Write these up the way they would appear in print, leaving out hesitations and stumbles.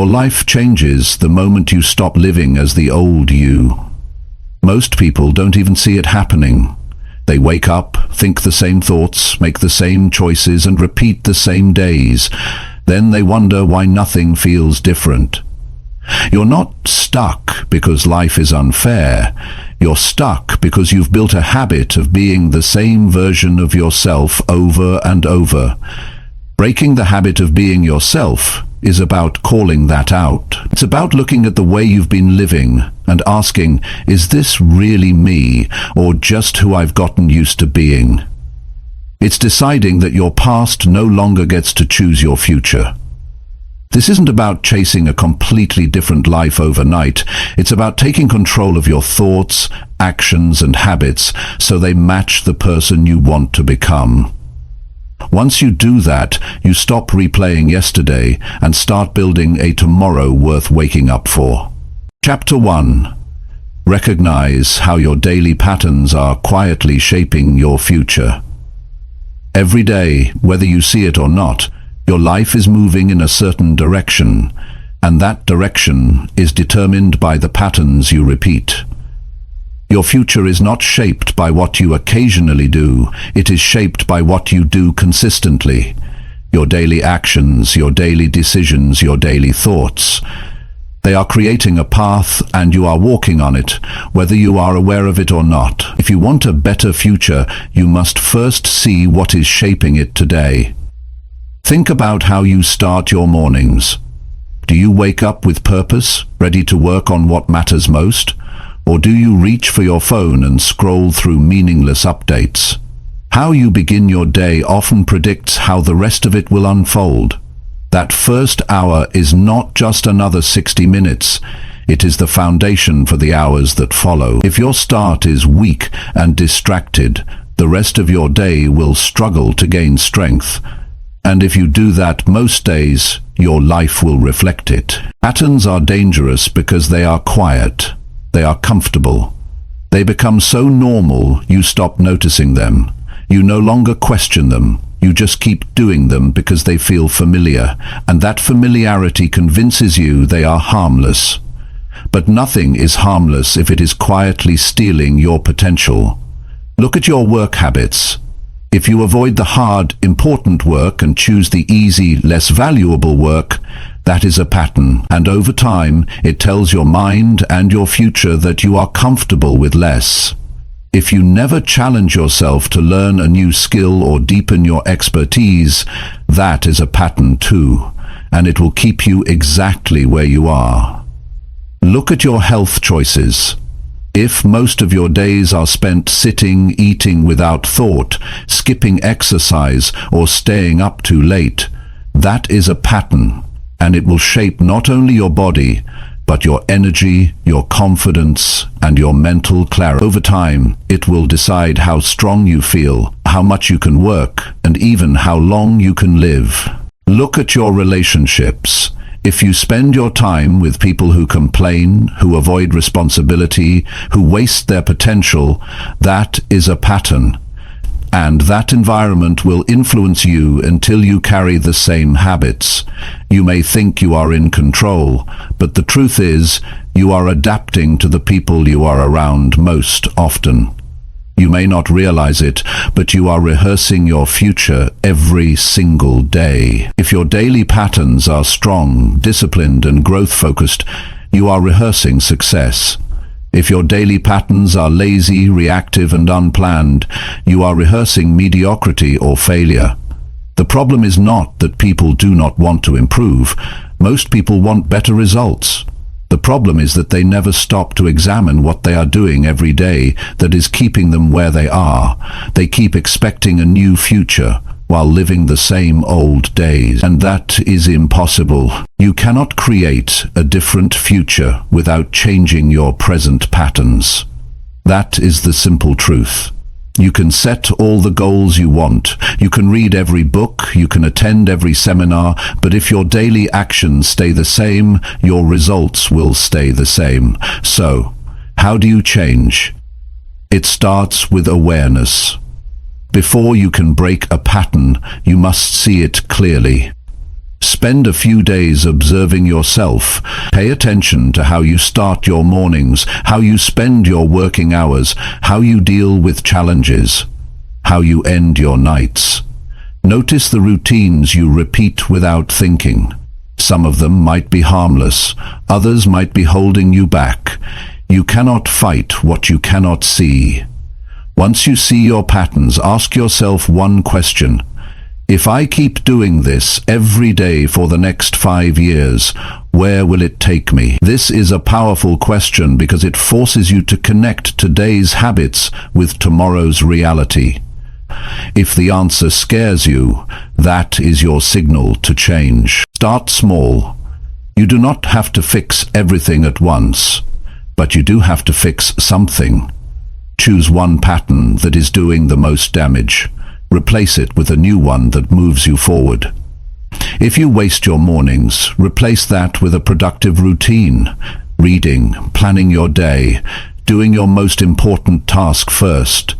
Your life changes the moment you stop living as the old you. Most people don't even see it happening. They wake up, think the same thoughts, make the same choices, and repeat the same days. Then they wonder why nothing feels different. You're not stuck because life is unfair. You're stuck because you've built a habit of being the same version of yourself over and over. Breaking the habit of being yourself is about calling that out. It's about looking at the way you've been living and asking, is this really me, or just who I've gotten used to being? It's deciding that your past no longer gets to choose your future. This isn't about chasing a completely different life overnight. It's about taking control of your thoughts, actions, and habits so they match the person you want to become. Once you do that, you stop replaying yesterday and start building a tomorrow worth waking up for. Chapter 1. Recognize how your daily patterns are quietly shaping your future. Every day, whether you see it or not, your life is moving in a certain direction, and that direction is determined by the patterns you repeat. Your future is not shaped by what you occasionally do, it is shaped by what you do consistently. Your daily actions, your daily decisions, your daily thoughts. They are creating a path and you are walking on it, whether you are aware of it or not. If you want a better future, you must first see what is shaping it today. Think about how you start your mornings. Do you wake up with purpose, ready to work on what matters most? Or do you reach for your phone and scroll through meaningless updates? How you begin your day often predicts how the rest of it will unfold. That first hour is not just another 60 minutes. It is the foundation for the hours that follow. If your start is weak and distracted, the rest of your day will struggle to gain strength. And if you do that most days, your life will reflect it. Patterns are dangerous because they are quiet. They are comfortable. They become so normal you stop noticing them. You no longer question them. You just keep doing them because they feel familiar, and that familiarity convinces you they are harmless. But nothing is harmless if it is quietly stealing your potential. Look at your work habits. If you avoid the hard, important work and choose the easy, less valuable work, that is a pattern, and over time, it tells your mind and your future that you are comfortable with less. If you never challenge yourself to learn a new skill or deepen your expertise, that is a pattern too, and it will keep you exactly where you are. Look at your health choices. If most of your days are spent sitting, eating without thought, skipping exercise, or staying up too late, that is a pattern, and it will shape not only your body, but your energy, your confidence, and your mental clarity. Over time, it will decide how strong you feel, how much you can work, and even how long you can live. Look at your relationships. If you spend your time with people who complain, who avoid responsibility, who waste their potential, that is a pattern. And that environment will influence you until you carry the same habits. You may think you are in control, but the truth is, you are adapting to the people you are around most often. You may not realize it, but you are rehearsing your future every single day. If your daily patterns are strong, disciplined, and growth-focused, you are rehearsing success. If your daily patterns are lazy, reactive, and unplanned, you are rehearsing mediocrity or failure. The problem is not that people do not want to improve. Most people want better results. The problem is that they never stop to examine what they are doing every day that is keeping them where they are. They keep expecting a new future while living the same old days, and that is impossible. You cannot create a different future without changing your present patterns. That is the simple truth. You can set all the goals you want, you can read every book, you can attend every seminar, but if your daily actions stay the same, your results will stay the same. So, how do you change? It starts with awareness. Before you can break a pattern, you must see it clearly. Spend a few days observing yourself. Pay attention to how you start your mornings, how you spend your working hours, how you deal with challenges, how you end your nights. Notice the routines you repeat without thinking. Some of them might be harmless, others might be holding you back. You cannot fight what you cannot see. Once you see your patterns, ask yourself one question. If I keep doing this every day for the next 5 years, where will it take me? This is a powerful question because it forces you to connect today's habits with tomorrow's reality. If the answer scares you, that is your signal to change. Start small. You do not have to fix everything at once, but you do have to fix something. Choose one pattern that is doing the most damage. Replace it with a new one that moves you forward. If you waste your mornings, replace that with a productive routine. Reading, planning your day, doing your most important task first.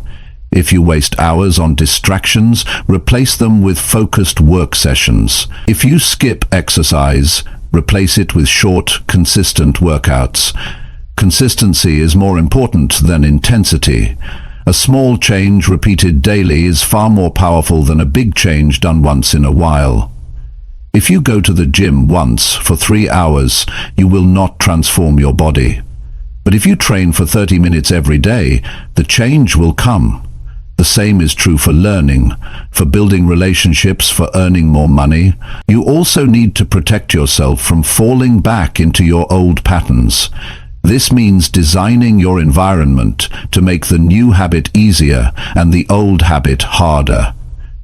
If you waste hours on distractions, replace them with focused work sessions. If you skip exercise, replace it with short, consistent workouts. Consistency is more important than intensity. A small change repeated daily is far more powerful than a big change done once in a while. If you go to the gym once for 3 hours, you will not transform your body. But if you train for 30 minutes every day, the change will come. The same is true for learning, for building relationships, for earning more money. You also need to protect yourself from falling back into your old patterns. This means designing your environment to make the new habit easier and the old habit harder.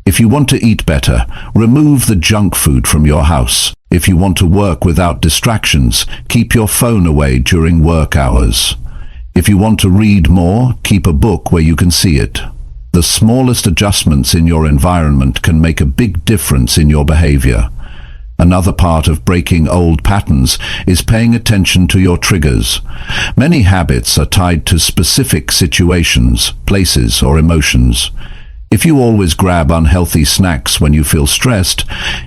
If you want to eat better, remove the junk food from your house. If you want to work without distractions, keep your phone away during work hours. If you want to read more, keep a book where you can see it. The smallest adjustments in your environment can make a big difference in your behavior. Another part of breaking old patterns is paying attention to your triggers. Many habits are tied to specific situations, places, or emotions. If you always grab unhealthy snacks when you feel stressed,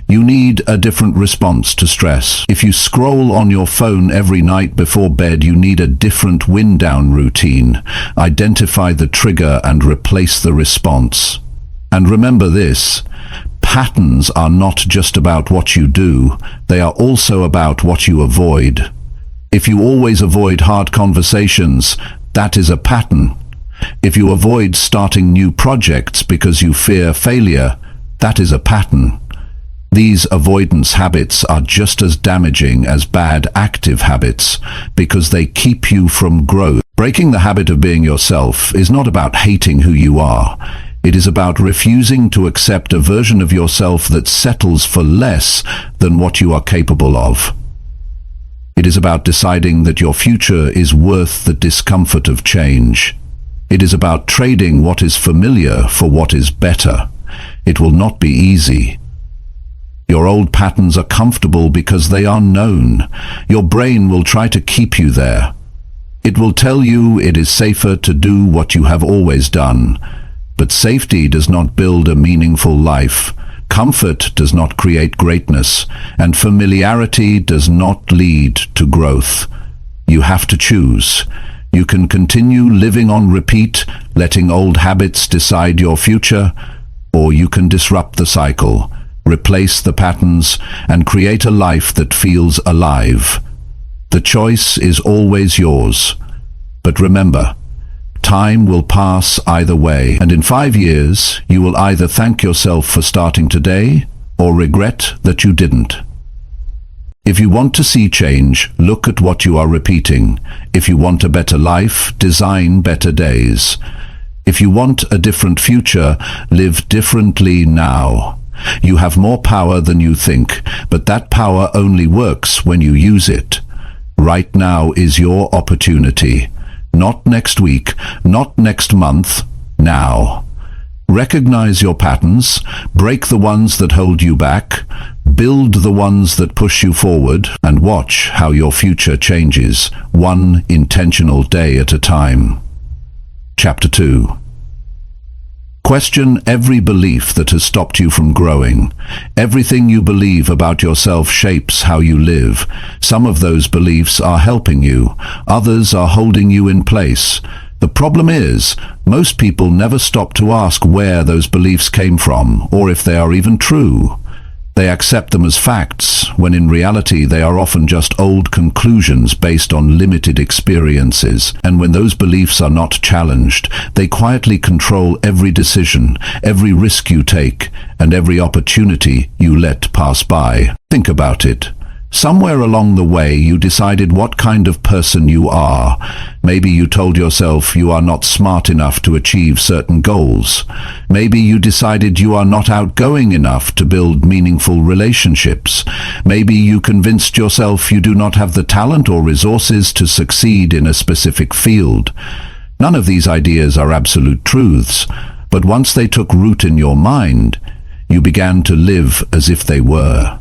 you need a different response to stress. If you scroll on your phone every night before bed, you need a different wind-down routine. Identify the trigger and replace the response. And remember this, patterns are not just about what you do, they are also about what you avoid. If you always avoid hard conversations, that is a pattern. If you avoid starting new projects because you fear failure, that is a pattern. These avoidance habits are just as damaging as bad active habits because they keep you from growth. Breaking the habit of being yourself is not about hating who you are. It is about refusing to accept a version of yourself that settles for less than what you are capable of. It is about deciding that your future is worth the discomfort of change. It is about trading what is familiar for what is better. It will not be easy. Your old patterns are comfortable because they are known. Your brain will try to keep you there. It will tell you it is safer to do what you have always done. But safety does not build a meaningful life. Comfort does not create greatness, and familiarity does not lead to growth. You have to choose. You can continue living on repeat, letting old habits decide your future, or you can disrupt the cycle, replace the patterns, and create a life that feels alive. The choice is always yours. But remember, time will pass either way, and in 5 years, you will either thank yourself for starting today or regret that you didn't. If you want to see change, look at what you are repeating. If you want a better life, design better days. If you want a different future, live differently now. You have more power than you think, but that power only works when you use it. Right now is your opportunity. Not next week, not next month, now. Recognize your patterns, break the ones that hold you back, build the ones that push you forward, and watch how your future changes, one intentional day at a time. Chapter 2. Question every belief that has stopped you from growing. Everything you believe about yourself shapes how you live. Some of those beliefs are helping you, others are holding you in place. The problem is, most people never stop to ask where those beliefs came from, or if they are even true. They accept them as facts, when in reality they are often just old conclusions based on limited experiences. And when those beliefs are not challenged, they quietly control every decision, every risk you take, and every opportunity you let pass by. Think about it. Somewhere along the way you decided what kind of person you are. Maybe you told yourself you are not smart enough to achieve certain goals. Maybe you decided you are not outgoing enough to build meaningful relationships. Maybe you convinced yourself you do not have the talent or resources to succeed in a specific field. None of these ideas are absolute truths, but once they took root in your mind, you began to live as if they were.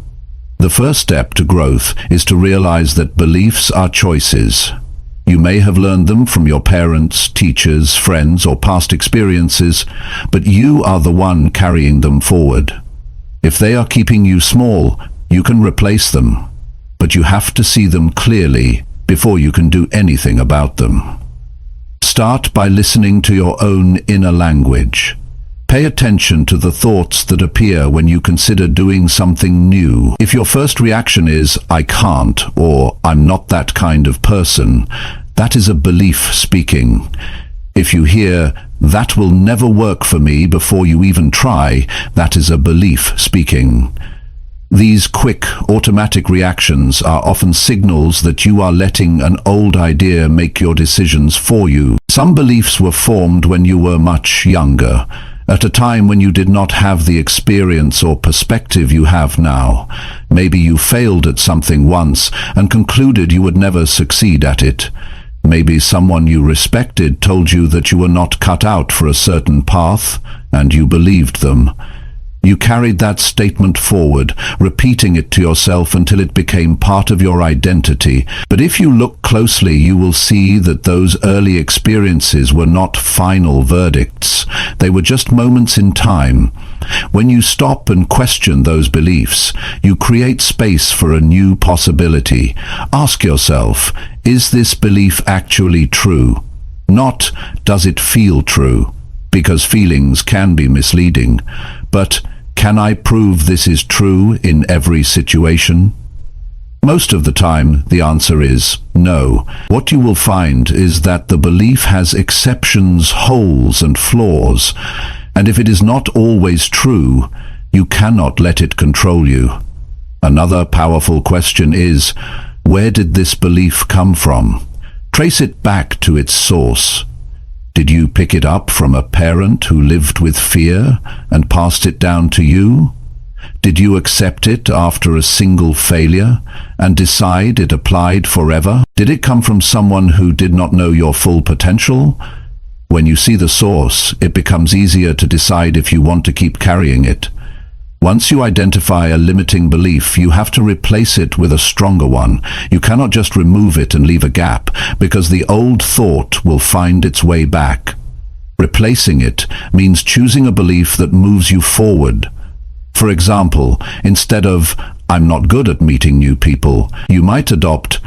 The first step to growth is to realize that beliefs are choices. You may have learned them from your parents, teachers, friends, or past experiences, but you are the one carrying them forward. If they are keeping you small, you can replace them, but you have to see them clearly before you can do anything about them. Start by listening to your own inner language. Pay attention to the thoughts that appear when you consider doing something new. If your first reaction is, "I can't," or "I'm not that kind of person," that is a belief speaking. If you hear, "That will never work for me," before you even try, that is a belief speaking. These quick, automatic reactions are often signals that you are letting an old idea make your decisions for you. Some beliefs were formed when you were much younger, at a time when you did not have the experience or perspective you have now. Maybe you failed at something once and concluded you would never succeed at it. Maybe someone you respected told you that you were not cut out for a certain path, and you believed them. You carried that statement forward, repeating it to yourself until it became part of your identity. But if you look closely, you will see that those early experiences were not final verdicts. They were just moments in time. When you stop and question those beliefs, you create space for a new possibility. Ask yourself, is this belief actually true? Not, does it feel true? Because feelings can be misleading. But can I prove this is true in every situation? Most of the time, the answer is no. What you will find is that the belief has exceptions, holes, and flaws, and if it is not always true, you cannot let it control you. Another powerful question is, where did this belief come from? Trace it back to its source. Did you pick it up from a parent who lived with fear and passed it down to you? Did you accept it after a single failure and decide it applied forever? Did it come from someone who did not know your full potential? When you see the source, it becomes easier to decide if you want to keep carrying it. Once you identify a limiting belief, you have to replace it with a stronger one. You cannot just remove it and leave a gap, because the old thought will find its way back. Replacing it means choosing a belief that moves you forward. For example, instead of, "I'm not good at meeting new people," you might adopt,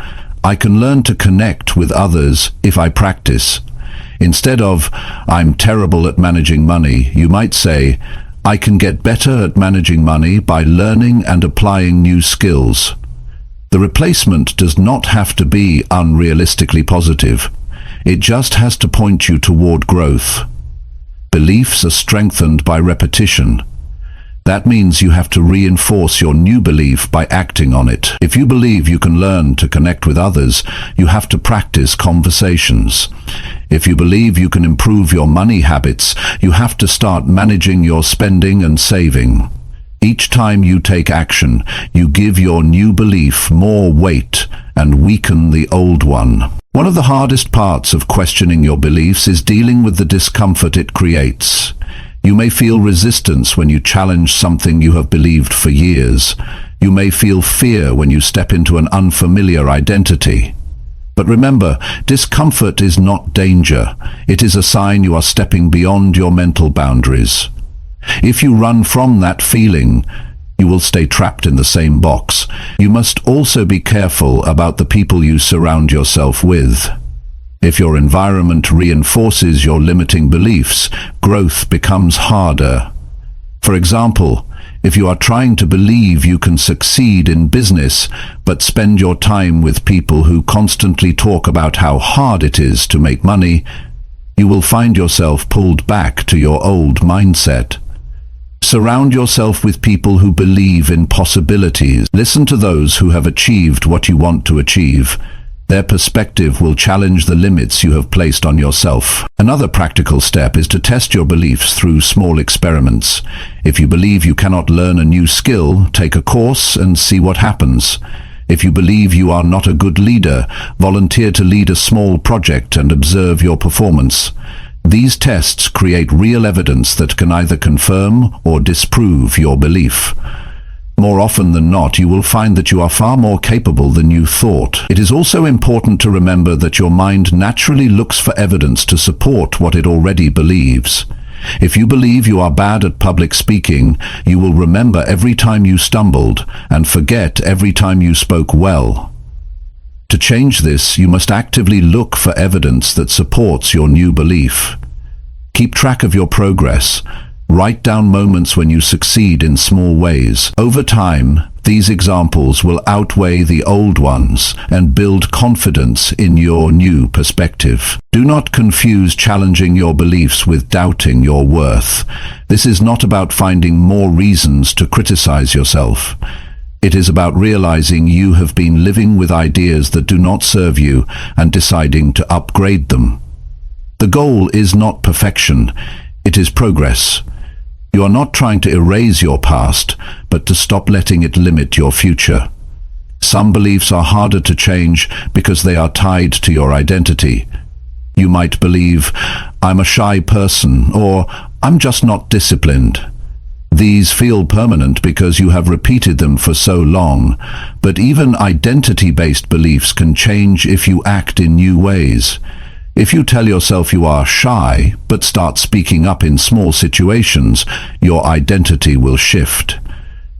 "I can learn to connect with others if I practice." Instead of, "I'm terrible at managing money," you might say, "I can get better at managing money by learning and applying new skills." The replacement does not have to be unrealistically positive. It just has to point you toward growth. Beliefs are strengthened by repetition. That means you have to reinforce your new belief by acting on it. If you believe you can learn to connect with others, you have to practice conversations. If you believe you can improve your money habits, you have to start managing your spending and saving. Each time you take action, you give your new belief more weight and weaken the old one. One of the hardest parts of questioning your beliefs is dealing with the discomfort it creates. You may feel resistance when you challenge something you have believed for years. You may feel fear when you step into an unfamiliar identity. But remember, discomfort is not danger. It is a sign you are stepping beyond your mental boundaries. If you run from that feeling, you will stay trapped in the same box. You must also be careful about the people you surround yourself with. If your environment reinforces your limiting beliefs, growth becomes harder. For example, if you are trying to believe you can succeed in business, but spend your time with people who constantly talk about how hard it is to make money, you will find yourself pulled back to your old mindset. Surround yourself with people who believe in possibilities. Listen to those who have achieved what you want to achieve. Their perspective will challenge the limits you have placed on yourself. Another practical step is to test your beliefs through small experiments. If you believe you cannot learn a new skill, take a course and see what happens. If you believe you are not a good leader, volunteer to lead a small project and observe your performance. These tests create real evidence that can either confirm or disprove your belief. More often than not, you will find that you are far more capable than you thought. It is also important to remember that your mind naturally looks for evidence to support what it already believes. If you believe you are bad at public speaking, you will remember every time you stumbled and forget every time you spoke well. To change this, you must actively look for evidence that supports your new belief. Keep track of your progress. Write down moments when you succeed in small ways. Over time, these examples will outweigh the old ones and build confidence in your new perspective. Do not confuse challenging your beliefs with doubting your worth. This is not about finding more reasons to criticize yourself. It is about realizing you have been living with ideas that do not serve you and deciding to upgrade them. The goal is not perfection, it is progress. You are not trying to erase your past, but to stop letting it limit your future. Some beliefs are harder to change because they are tied to your identity. You might believe, "I'm a shy person," or "I'm just not disciplined." These feel permanent because you have repeated them for so long, but even identity-based beliefs can change if you act in new ways. If you tell yourself you are shy, but start speaking up in small situations, your identity will shift.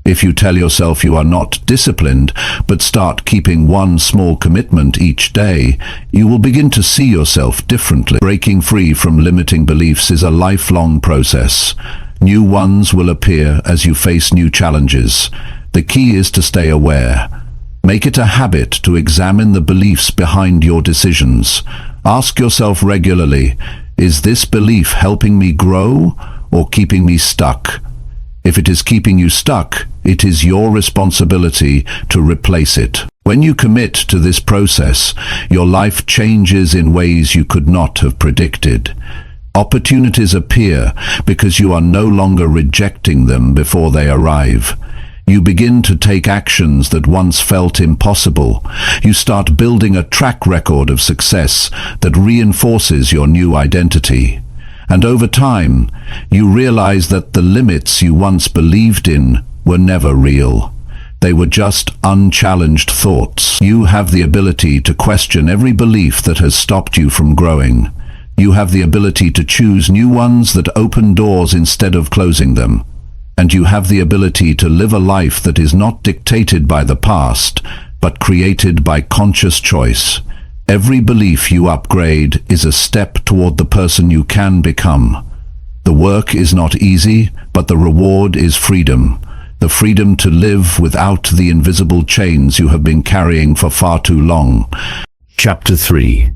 If you tell yourself you are not disciplined, but start keeping one small commitment each day, you will begin to see yourself differently. Breaking free from limiting beliefs is a lifelong process. New ones will appear as you face new challenges. The key is to stay aware. Make it a habit to examine the beliefs behind your decisions. Ask yourself regularly, is this belief helping me grow or keeping me stuck? If it is keeping you stuck, it is your responsibility to replace it. When you commit to this process, your life changes in ways you could not have predicted. Opportunities appear because you are no longer rejecting them before they arrive. You begin to take actions that once felt impossible. You start building a track record of success that reinforces your new identity. And over time, you realize that the limits you once believed in were never real. They were just unchallenged thoughts. You have the ability to question every belief that has stopped you from growing. You have the ability to choose new ones that open doors instead of closing them. And you have the ability to live a life that is not dictated by the past, but created by conscious choice. Every belief you upgrade is a step toward the person you can become. The work is not easy, but the reward is freedom. The freedom to live without the invisible chains you have been carrying for far too long. Chapter 3.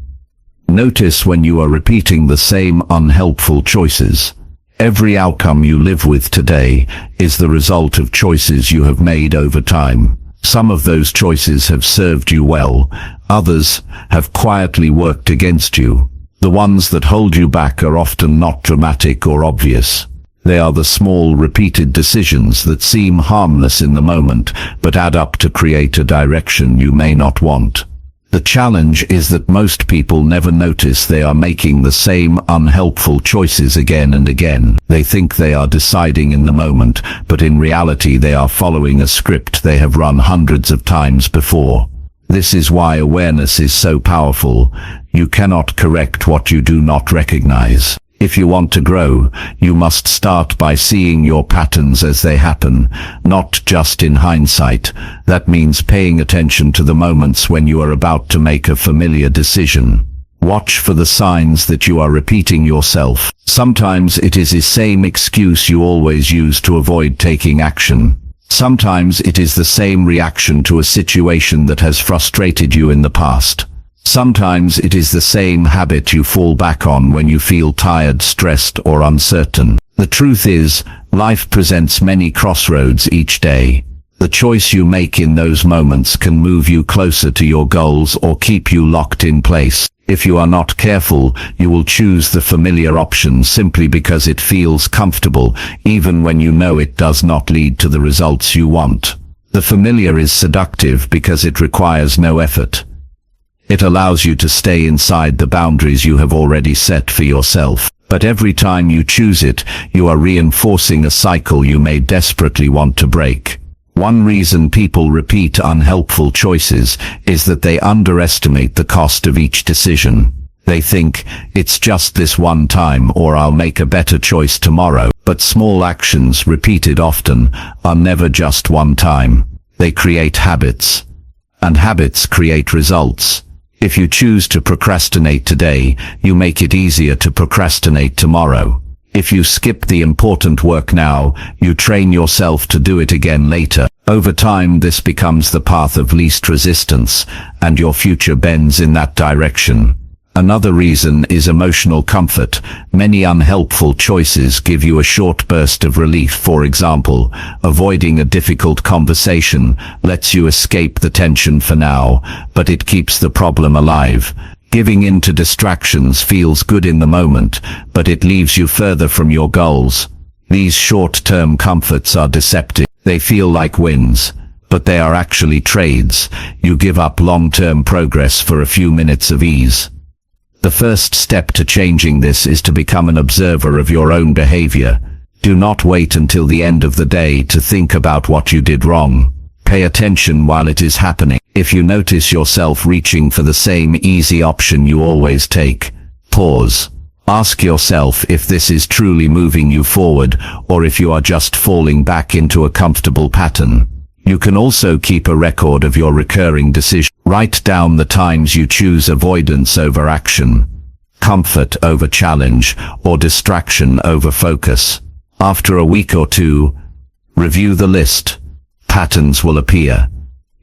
Notice when you are repeating the same unhelpful choices. Every outcome you live with today is the result of choices you have made over time. Some of those choices have served you well, others have quietly worked against you. The ones that hold you back are often not dramatic or obvious. They are the small, repeated decisions that seem harmless in the moment, but add up to create a direction you may not want. The challenge is that most people never notice they are making the same unhelpful choices again and again. They think they are deciding in the moment, but in reality they are following a script they have run hundreds of times before. This is why awareness is so powerful. You cannot correct what you do not recognize. If you want to grow, you must start by seeing your patterns as they happen, not just in hindsight. That means paying attention to the moments when you are about to make a familiar decision. Watch for the signs that you are repeating yourself. Sometimes it is the same excuse you always use to avoid taking action. Sometimes it is the same reaction to a situation that has frustrated you in the past. Sometimes it is the same habit you fall back on when you feel tired, stressed, or uncertain. The truth is, life presents many crossroads each day. The choice you make in those moments can move you closer to your goals or keep you locked in place. If you are not careful, you will choose the familiar option simply because it feels comfortable, even when you know it does not lead to the results you want. The familiar is seductive because it requires no effort. It allows you to stay inside the boundaries you have already set for yourself. But every time you choose it, you are reinforcing a cycle you may desperately want to break. One reason people repeat unhelpful choices is that they underestimate the cost of each decision. They think, it's just this one time or I'll make a better choice tomorrow. But small actions repeated often are never just one time. They create habits. And habits create results. If you choose to procrastinate today, you make it easier to procrastinate tomorrow. If you skip the important work now, you train yourself to do it again later. Over time, this becomes the path of least resistance, and your future bends in that direction. Another reason is emotional comfort. Many unhelpful choices give you a short burst of relief. For example, avoiding a difficult conversation lets you escape the tension for now, but it keeps the problem alive. Giving in to distractions feels good in the moment, but it leaves you further from your goals. These short-term comforts are deceptive. They feel like wins, but they are actually trades. You give up long-term progress for a few minutes of ease. The first step to changing this is to become an observer of your own behavior. Do not wait until the end of the day to think about what you did wrong. Pay attention while it is happening. If you notice yourself reaching for the same easy option you always take, pause. Ask yourself if this is truly moving you forward or if you are just falling back into a comfortable pattern. You can also keep a record of your recurring decisions. Write down the times you choose avoidance over action, comfort over challenge, or distraction over focus. After a week or two, review the list. Patterns will appear.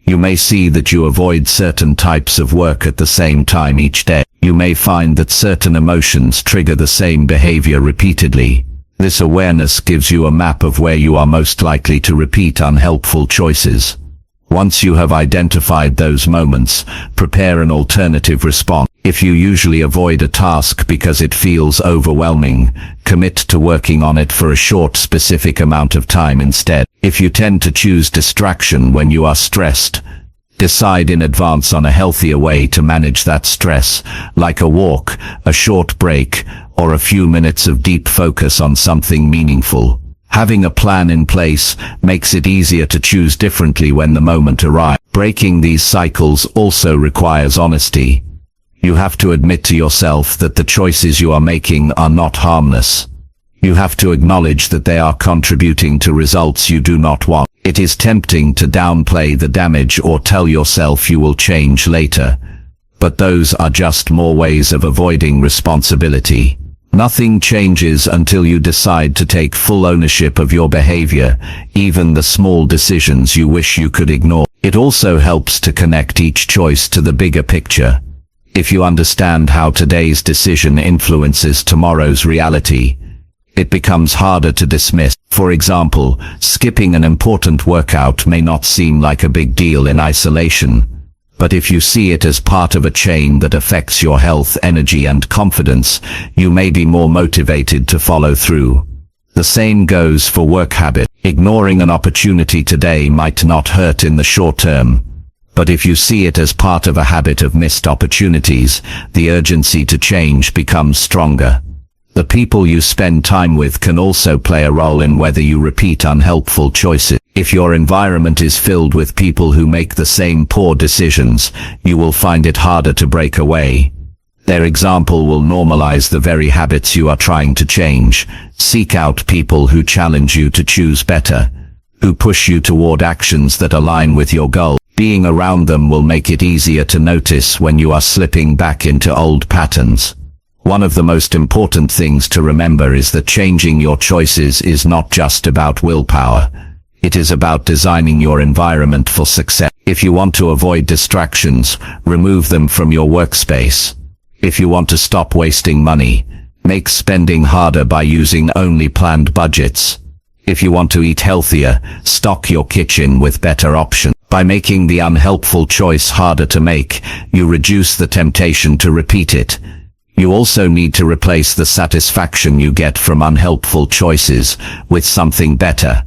You may see that you avoid certain types of work at the same time each day. You may find that certain emotions trigger the same behavior repeatedly. This awareness gives you a map of where you are most likely to repeat unhelpful choices. Once you have identified those moments, prepare an alternative response. If you usually avoid a task because it feels overwhelming, commit to working on it for a short, specific amount of time instead. If you tend to choose distraction when you are stressed, decide in advance on a healthier way to manage that stress, like a walk, a short break, or a few minutes of deep focus on something meaningful. Having a plan in place makes it easier to choose differently when the moment arrives. Breaking these cycles also requires honesty. You have to admit to yourself that the choices you are making are not harmless. You have to acknowledge that they are contributing to results you do not want. It is tempting to downplay the damage or tell yourself you will change later. But those are just more ways of avoiding responsibility. Nothing changes until you decide to take full ownership of your behavior, even the small decisions you wish you could ignore. It also helps to connect each choice to the bigger picture. If you understand how today's decision influences tomorrow's reality, it becomes harder to dismiss. For example, skipping an important workout may not seem like a big deal in isolation. But if you see it as part of a chain that affects your health, energy, and confidence, you may be more motivated to follow through. The same goes for work habit. Ignoring an opportunity today might not hurt in the short term. But if you see it as part of a habit of missed opportunities, the urgency to change becomes stronger. The people you spend time with can also play a role in whether you repeat unhelpful choices. If your environment is filled with people who make the same poor decisions, you will find it harder to break away. Their example will normalize the very habits you are trying to change. Seek out people who challenge you to choose better, who push you toward actions that align with your goal. Being around them will make it easier to notice when you are slipping back into old patterns. One of the most important things to remember is that changing your choices is not just about willpower. It is about designing your environment for success. If you want to avoid distractions, remove them from your workspace. If you want to stop wasting money, make spending harder by using only planned budgets. If you want to eat healthier, stock your kitchen with better options. By making the unhelpful choice harder to make, you reduce the temptation to repeat it. You also need to replace the satisfaction you get from unhelpful choices with something better.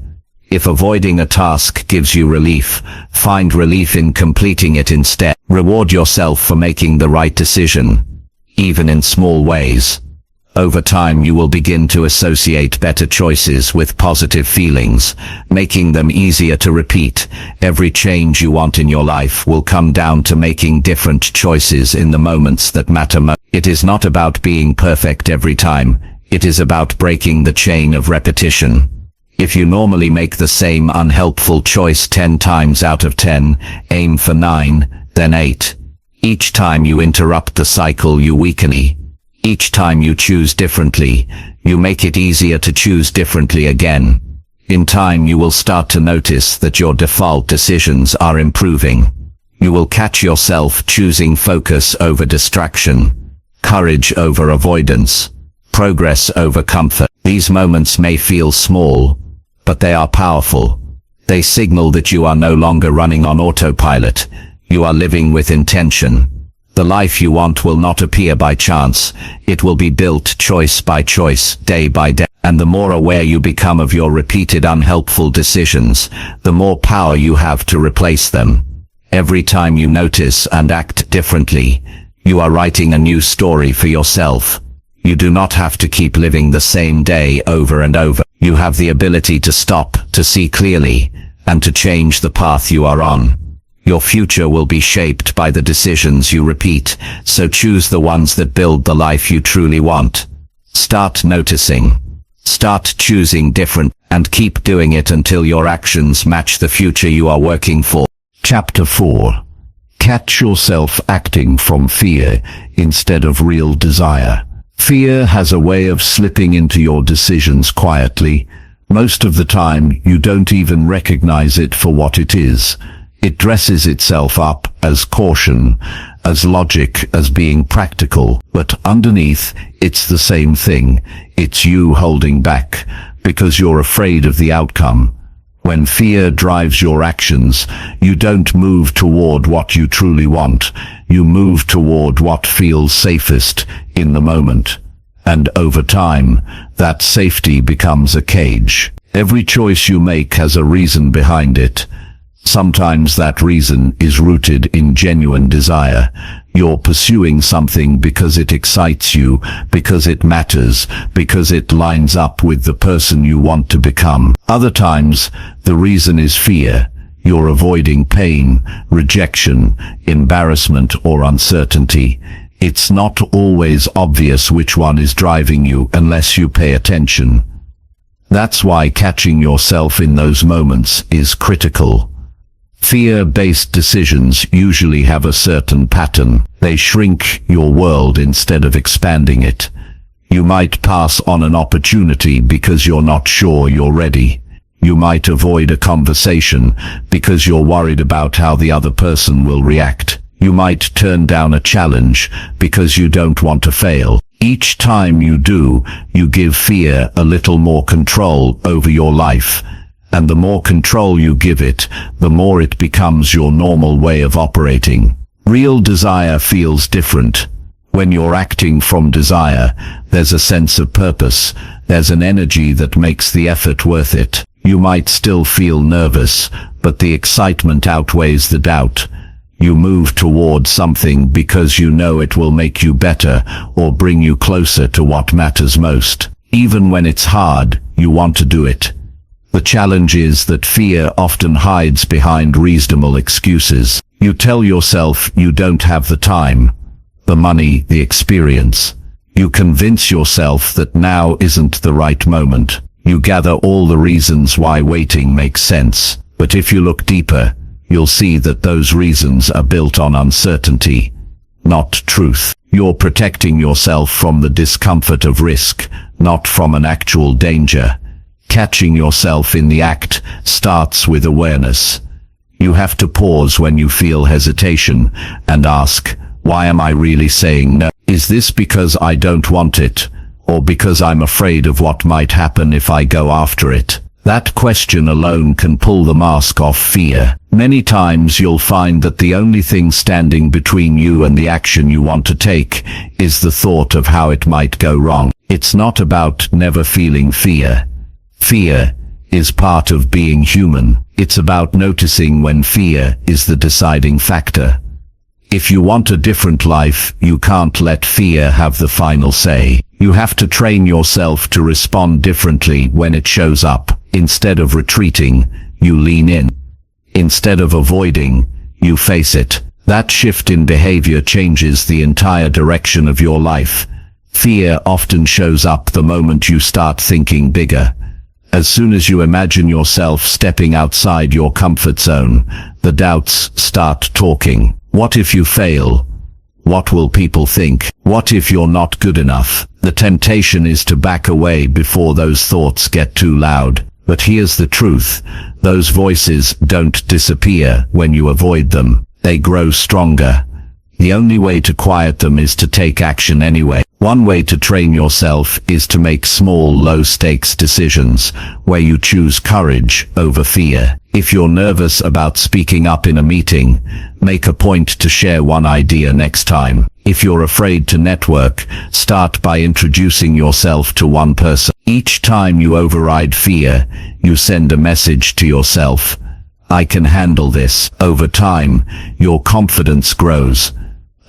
If avoiding a task gives you relief, find relief in completing it instead. Reward yourself for making the right decision, even in small ways. Over time you will begin to associate better choices with positive feelings, making them easier to repeat. Every change you want in your life will come down to making different choices in the moments that matter most. It is not about being perfect every time, it is about breaking the chain of repetition. If you normally make the same unhelpful choice 10 times out of 10, aim for 9, then 8. Each time you interrupt the cycle you weaken. Each time you choose differently, you make it easier to choose differently again. In time you will start to notice that your default decisions are improving. You will catch yourself choosing focus over distraction, courage over avoidance, progress over comfort. These moments may feel small, but they are powerful. They signal that you are no longer running on autopilot. You are living with intention. The life you want will not appear by chance. It will be built choice by choice, day by day. And the more aware you become of your repeated unhelpful decisions, the more power you have to replace them. Every time you notice and act differently, you are writing a new story for yourself. You do not have to keep living the same day over and over. You have the ability to stop, to see clearly, and to change the path you are on. Your future will be shaped by the decisions you repeat, so choose the ones that build the life you truly want. Start noticing. Start choosing different, and keep doing it until your actions match the future you are working for. Chapter 4. Catch yourself acting from fear instead of real desire. Fear has a way of slipping into your decisions quietly. Most of the time, you don't even recognize it for what it is. It dresses itself up as caution, as logic, as being practical, but underneath, it's the same thing. It's you holding back, because you're afraid of the outcome. When fear drives your actions, you don't move toward what you truly want. You move toward what feels safest in the moment. And over time, that safety becomes a cage. Every choice you make has a reason behind it. Sometimes that reason is rooted in genuine desire. You're pursuing something because it excites you, because it matters, because it lines up with the person you want to become. Other times, the reason is fear. You're avoiding pain, rejection, embarrassment, or uncertainty. It's not always obvious which one is driving you unless you pay attention. That's why catching yourself in those moments is critical. Fear-based decisions usually have a certain pattern. They shrink your world instead of expanding it. You might pass on an opportunity because you're not sure you're ready. You might avoid a conversation because you're worried about how the other person will react. You might turn down a challenge because you don't want to fail. Each time you do, you give fear a little more control over your life. And the more control you give it, the more it becomes your normal way of operating. Real desire feels different. When you're acting from desire, there's a sense of purpose. There's an energy that makes the effort worth it. You might still feel nervous, but the excitement outweighs the doubt. You move toward something because you know it will make you better or bring you closer to what matters most. Even when it's hard, you want to do it. The challenge is that fear often hides behind reasonable excuses. You tell yourself you don't have the time, the money, the experience. You convince yourself that now isn't the right moment. You gather all the reasons why waiting makes sense. But if you look deeper, you'll see that those reasons are built on uncertainty, not truth. You're protecting yourself from the discomfort of risk, not from an actual danger. Catching yourself in the act starts with awareness. You have to pause when you feel hesitation and ask, why am I really saying no? Is this because I don't want it, or because I'm afraid of what might happen if I go after it? That question alone can pull the mask off fear. Many times you'll find that the only thing standing between you and the action you want to take is the thought of how it might go wrong. It's not about never feeling fear. Fear is part of being human. It's about noticing when fear is the deciding factor. If you want a different life, you can't let fear have the final say. You have to train yourself to respond differently when it shows up. Instead of retreating, you lean in. Instead of avoiding, you face it. That shift in behavior changes the entire direction of your life. Fear often shows up the moment you start thinking bigger. As soon as you imagine yourself stepping outside your comfort zone, the doubts start talking. What if you fail? What will people think? What if you're not good enough? The temptation is to back away before those thoughts get too loud. But here's the truth. Those voices don't disappear when you avoid them. They grow stronger. The only way to quiet them is to take action anyway. One way to train yourself is to make small, low-stakes decisions where you choose courage over fear. If you're nervous about speaking up in a meeting, make a point to share one idea next time. If you're afraid to network, start by introducing yourself to one person. Each time you override fear, you send a message to yourself. I can handle this. Over time, your confidence grows.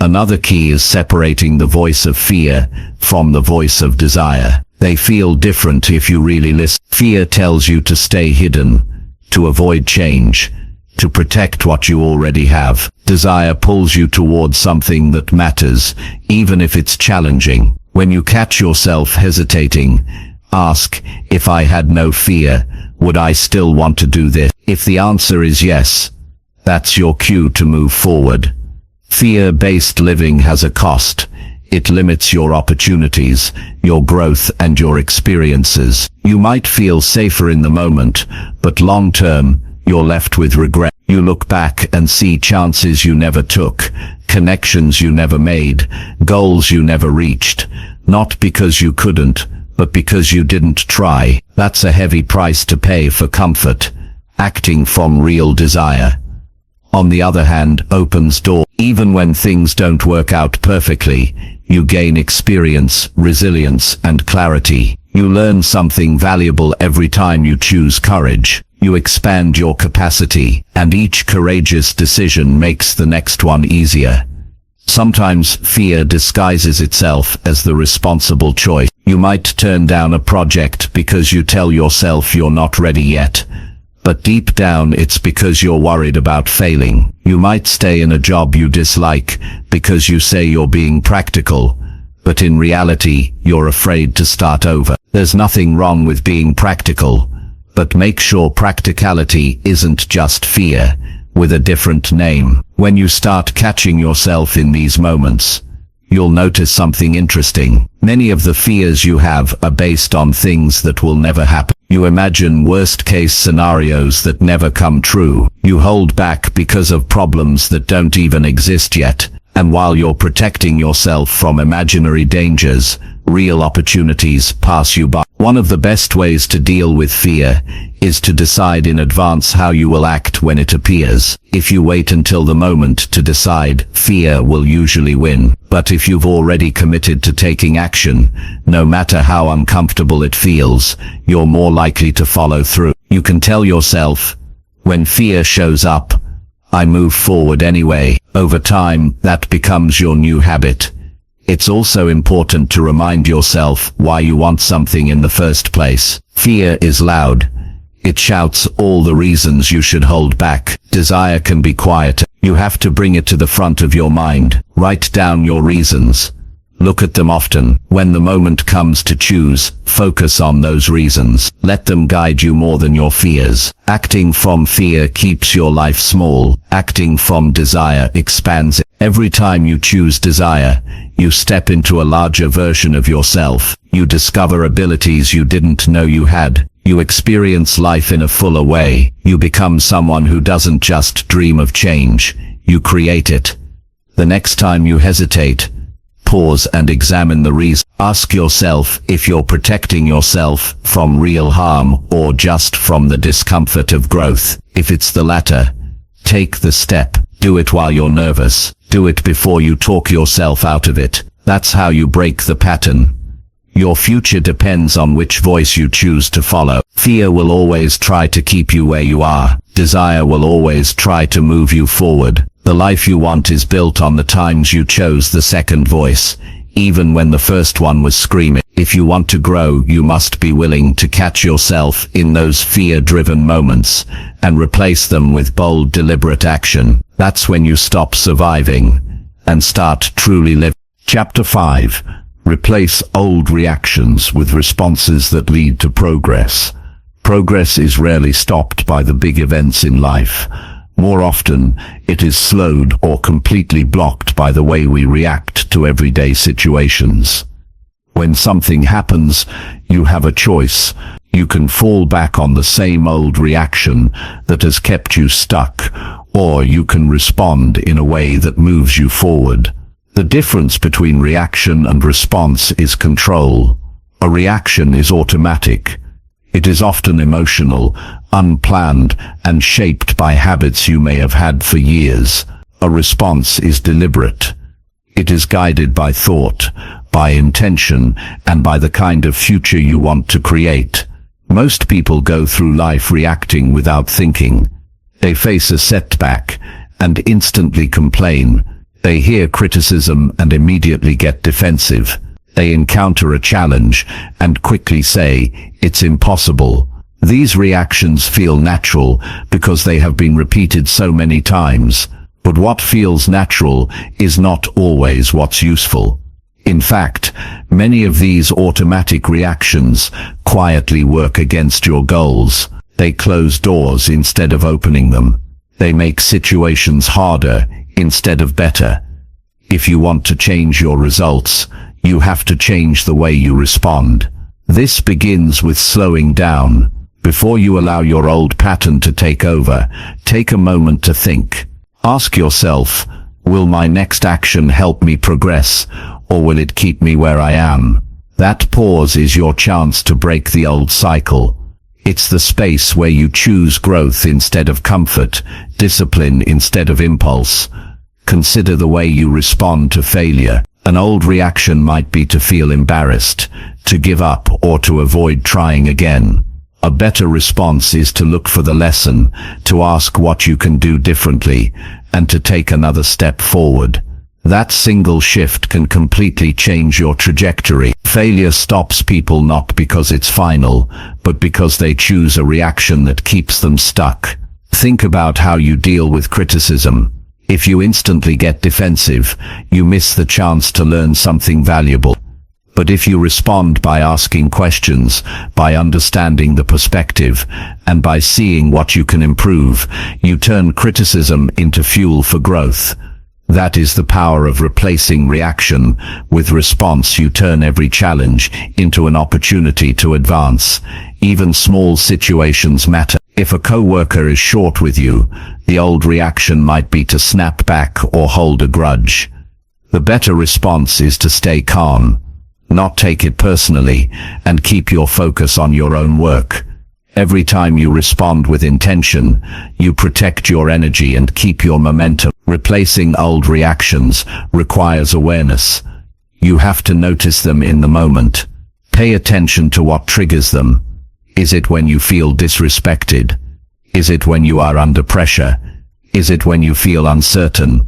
Another key is separating the voice of fear from the voice of desire. They feel different if you really listen. Fear tells you to stay hidden, to avoid change, to protect what you already have. Desire pulls you towards something that matters, even if it's challenging. When you catch yourself hesitating, ask, if I had no fear, would I still want to do this? If the answer is yes, that's your cue to move forward. Fear-based living has a cost. It limits your opportunities, your growth, and your experiences. You might feel safer in the moment, but long-term, you're left with regret. You look back and see chances you never took, connections you never made, goals you never reached. Not because you couldn't, but because you didn't try. That's a heavy price to pay for comfort. Acting from real desire, on the other hand, opens doors. Even when things don't work out perfectly, you gain experience, resilience, and clarity. You learn something valuable every time you choose courage. You expand your capacity, and each courageous decision makes the next one easier. Sometimes fear disguises itself as the responsible choice. You might turn down a project because you tell yourself you're not ready yet. But deep down it's because you're worried about failing. You might stay in a job you dislike because you say you're being practical, but in reality you're afraid to start over. There's nothing wrong with being practical, but make sure practicality isn't just fear, with a different name. When you start catching yourself in these moments, you'll notice something interesting. Many of the fears you have are based on things that will never happen. You imagine worst-case scenarios that never come true. You hold back because of problems that don't even exist yet. And while you're protecting yourself from imaginary dangers, real opportunities pass you by. One of the best ways to deal with fear is to decide in advance how you will act when it appears. If you wait until the moment to decide, fear will usually win. But if you've already committed to taking action, no matter how uncomfortable it feels, you're more likely to follow through. You can tell yourself, when fear shows up, I move forward anyway. Over time, that becomes your new habit. It's also important to remind yourself why you want something in the first place. Fear is loud. It shouts all the reasons you should hold back. Desire can be quieter. You have to bring it to the front of your mind. Write down your reasons. Look at them often. When the moment comes to choose, focus on those reasons. Let them guide you more than your fears. Acting from fear keeps your life small. Acting from desire expands it. Every time you choose desire, you step into a larger version of yourself. You discover abilities you didn't know you had. You experience life in a fuller way. You become someone who doesn't just dream of change. You create it. The next time you hesitate, pause and examine the reason. Ask yourself if you're protecting yourself from real harm or just from the discomfort of growth. If it's the latter, take the step. Do it while you're nervous. Do it before you talk yourself out of it. That's how you break the pattern. Your future depends on which voice you choose to follow. Fear will always try to keep you where you are. Desire will always try to move you forward. The life you want is built on the times you chose the second voice, even when the first one was screaming. If you want to grow, you must be willing to catch yourself in those fear-driven moments and replace them with bold, deliberate action. That's when you stop surviving and start truly living. Chapter 5. Replace old reactions with responses that lead to progress. Progress is rarely stopped by the big events in life. More often, it is slowed or completely blocked by the way we react to everyday situations. When something happens, you have a choice. You can fall back on the same old reaction that has kept you stuck, or you can respond in a way that moves you forward. The difference between reaction and response is control. A reaction is automatic. It is often emotional, unplanned, and shaped by habits you may have had for years. A response is deliberate. It is guided by thought, by intention, and by the kind of future you want to create. Most people go through life reacting without thinking. They face a setback and instantly complain. They hear criticism and immediately get defensive. They encounter a challenge and quickly say, "It's impossible." These reactions feel natural because they have been repeated so many times. But what feels natural is not always what's useful. In fact, many of these automatic reactions quietly work against your goals. They close doors instead of opening them. They make situations harder instead of better. If you want to change your results, you have to change the way you respond. This begins with slowing down. Before you allow your old pattern to take over, take a moment to think. Ask yourself, will my next action help me progress, or will it keep me where I am? That pause is your chance to break the old cycle. It's the space where you choose growth instead of comfort, discipline instead of impulse. Consider the way you respond to failure. An old reaction might be to feel embarrassed, to give up, or to avoid trying again. A better response is to look for the lesson, to ask what you can do differently, and to take another step forward. That single shift can completely change your trajectory. Failure stops people not because it's final, but because they choose a reaction that keeps them stuck. Think about how you deal with criticism. If you instantly get defensive, you miss the chance to learn something valuable. But if you respond by asking questions, by understanding the perspective, and by seeing what you can improve, you turn criticism into fuel for growth. That is the power of replacing reaction with response. You turn every challenge into an opportunity to advance. Even small situations matter. If a coworker is short with you, the old reaction might be to snap back or hold a grudge. The better response is to stay calm, not take it personally, and keep your focus on your own work. Every time you respond with intention, you protect your energy and keep your momentum. Replacing old reactions requires awareness. You have to notice them in the moment. Pay attention to what triggers them. Is it when you feel disrespected? Is it when you are under pressure? Is it when you feel uncertain?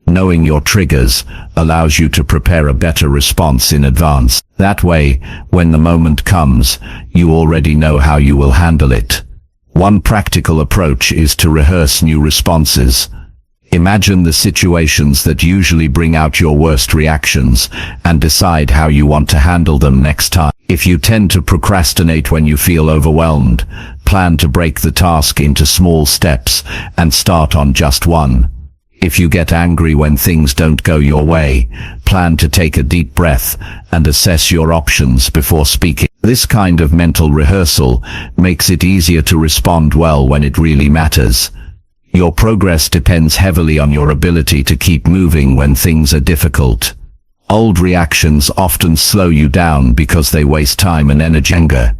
Knowing your triggers allows you to prepare a better response in advance. That way, when the moment comes, you already know how you will handle it. One practical approach is to rehearse new responses. Imagine the situations that usually bring out your worst reactions and decide how you want to handle them next time. If you tend to procrastinate when you feel overwhelmed, plan to break the task into small steps and start on just one. If you get angry when things don't go your way, plan to take a deep breath and assess your options before speaking. This kind of mental rehearsal makes it easier to respond well when it really matters. Your progress depends heavily on your ability to keep moving when things are difficult. Old reactions often slow you down because they waste time and energy. Anger,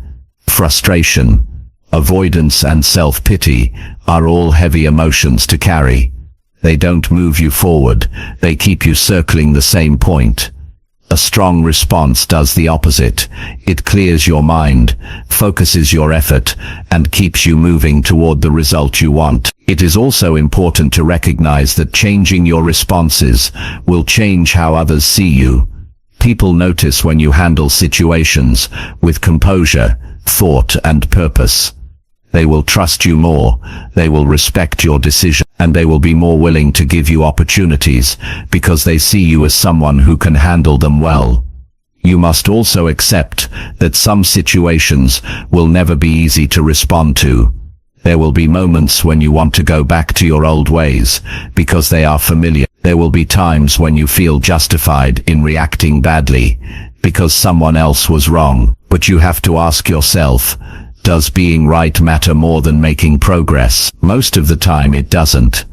frustration, avoidance and self-pity are all heavy emotions to carry. They don't move you forward, they keep you circling the same point. A strong response does the opposite. It clears your mind, focuses your effort, and keeps you moving toward the result you want. It is also important to recognize that changing your responses will change how others see you. People notice when you handle situations with composure, thought, and purpose. They will trust you more, they will respect your decision, and they will be more willing to give you opportunities because they see you as someone who can handle them well. You must also accept that some situations will never be easy to respond to. There will be moments when you want to go back to your old ways because they are familiar. There will be times when you feel justified in reacting badly because someone else was wrong. But you have to ask yourself, does being right matter more than making progress? Most of the time it doesn't.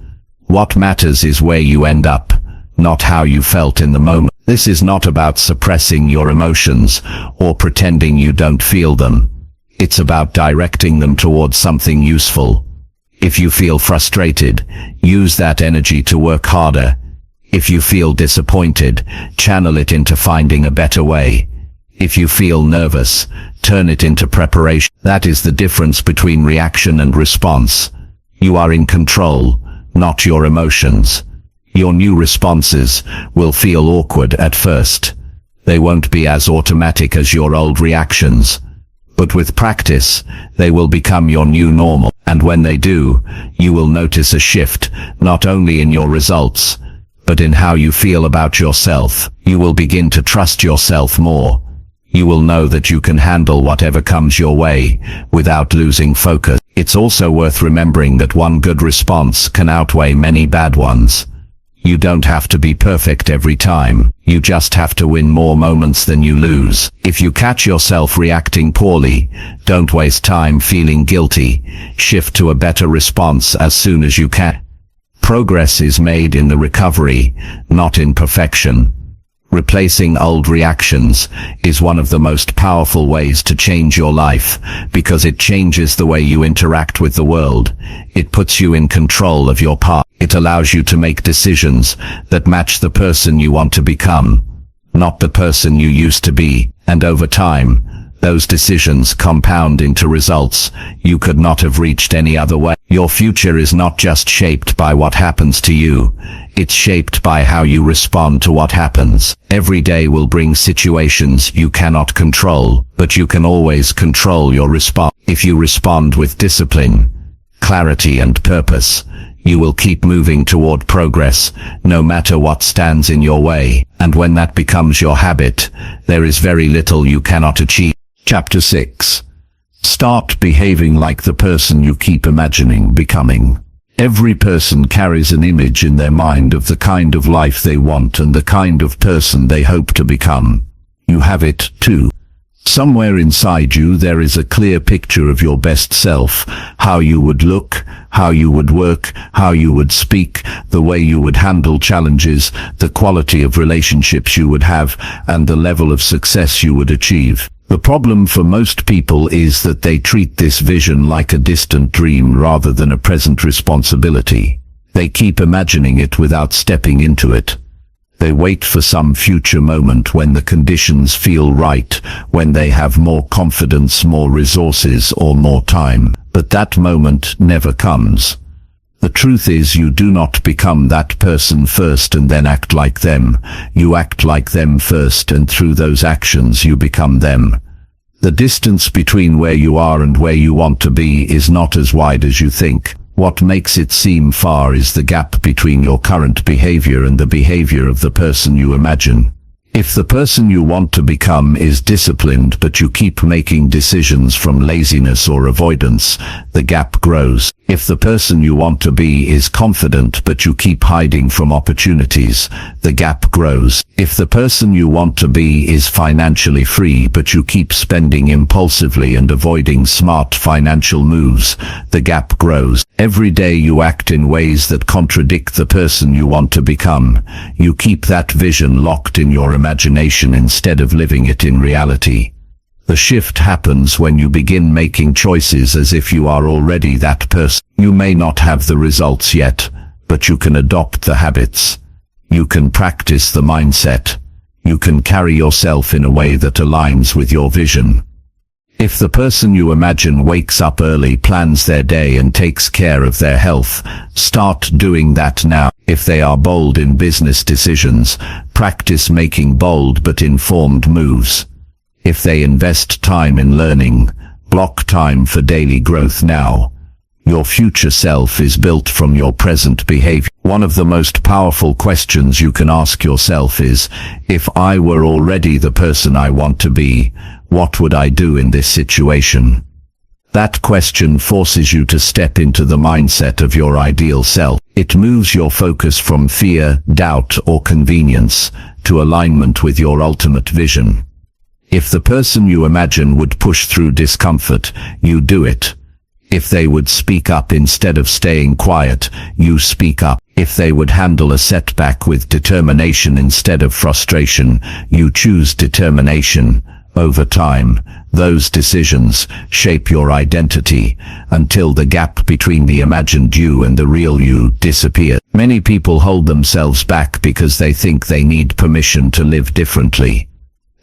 What matters is where you end up, not how you felt in the moment. This is not about suppressing your emotions or pretending you don't feel them. It's about directing them towards something useful. If you feel frustrated, use that energy to work harder. If you feel disappointed, channel it into finding a better way. If you feel nervous, turn it into preparation. That is the difference between reaction and response. You are in control, not your emotions. Your new responses will feel awkward at first. They won't be as automatic as your old reactions. But with practice, they will become your new normal. And when they do, you will notice a shift, not only in your results, but in how you feel about yourself. You will begin to trust yourself more. You will know that you can handle whatever comes your way without losing focus. It's also worth remembering that one good response can outweigh many bad ones. You don't have to be perfect every time. You just have to win more moments than you lose. If you catch yourself reacting poorly, don't waste time feeling guilty. Shift to a better response as soon as you can. Progress is made in the recovery, not in perfection. Replacing old reactions is one of the most powerful ways to change your life because it changes the way you interact with the world. It puts you in control of your path. It allows you to make decisions that match the person you want to become, not the person you used to be. And over time, those decisions compound into results you could not have reached any other way. Your future is not just shaped by what happens to you, it's shaped by how you respond to what happens. Every day will bring situations you cannot control, but you can always control your response. If you respond with discipline, clarity and purpose, you will keep moving toward progress, no matter what stands in your way. And when that becomes your habit, there is very little you cannot achieve. Chapter 6. Start behaving like the person you keep imagining becoming. Every person carries an image in their mind of the kind of life they want and the kind of person they hope to become. You have it, too. Somewhere inside you there is a clear picture of your best self, how you would look, how you would work, how you would speak, the way you would handle challenges, the quality of relationships you would have, and the level of success you would achieve. The problem for most people is that they treat this vision like a distant dream rather than a present responsibility. They keep imagining it without stepping into it. They wait for some future moment when the conditions feel right, when they have more confidence, more resources, or more time. But that moment never comes. The truth is, you do not become that person first and then act like them. You act like them first, and through those actions you become them. The distance between where you are and where you want to be is not as wide as you think. What makes it seem far is the gap between your current behavior and the behavior of the person you imagine. If the person you want to become is disciplined but you keep making decisions from laziness or avoidance, the gap grows. If the person you want to be is confident but you keep hiding from opportunities, the gap grows. If the person you want to be is financially free but you keep spending impulsively and avoiding smart financial moves, the gap grows. Every day you act in ways that contradict the person you want to become. You keep that vision locked in your imagination instead of living it in reality. The shift happens when you begin making choices as if you are already that person. You may not have the results yet, but you can adopt the habits. You can practice the mindset. You can carry yourself in a way that aligns with your vision. If the person you imagine wakes up early, plans their day, and takes care of their health, start doing that now. If they are bold in business decisions, practice making bold but informed moves. If they invest time in learning, block time for daily growth now. Your future self is built from your present behavior. One of the most powerful questions you can ask yourself is, if I were already the person I want to be, what would I do in this situation? That question forces you to step into the mindset of your ideal self. It moves your focus from fear, doubt, or convenience to alignment with your ultimate vision. If the person you imagine would push through discomfort, you do it. If they would speak up instead of staying quiet, you speak up. If they would handle a setback with determination instead of frustration, you choose determination. Over time, those decisions shape your identity until the gap between the imagined you and the real you disappears. Many people hold themselves back because they think they need permission to live differently.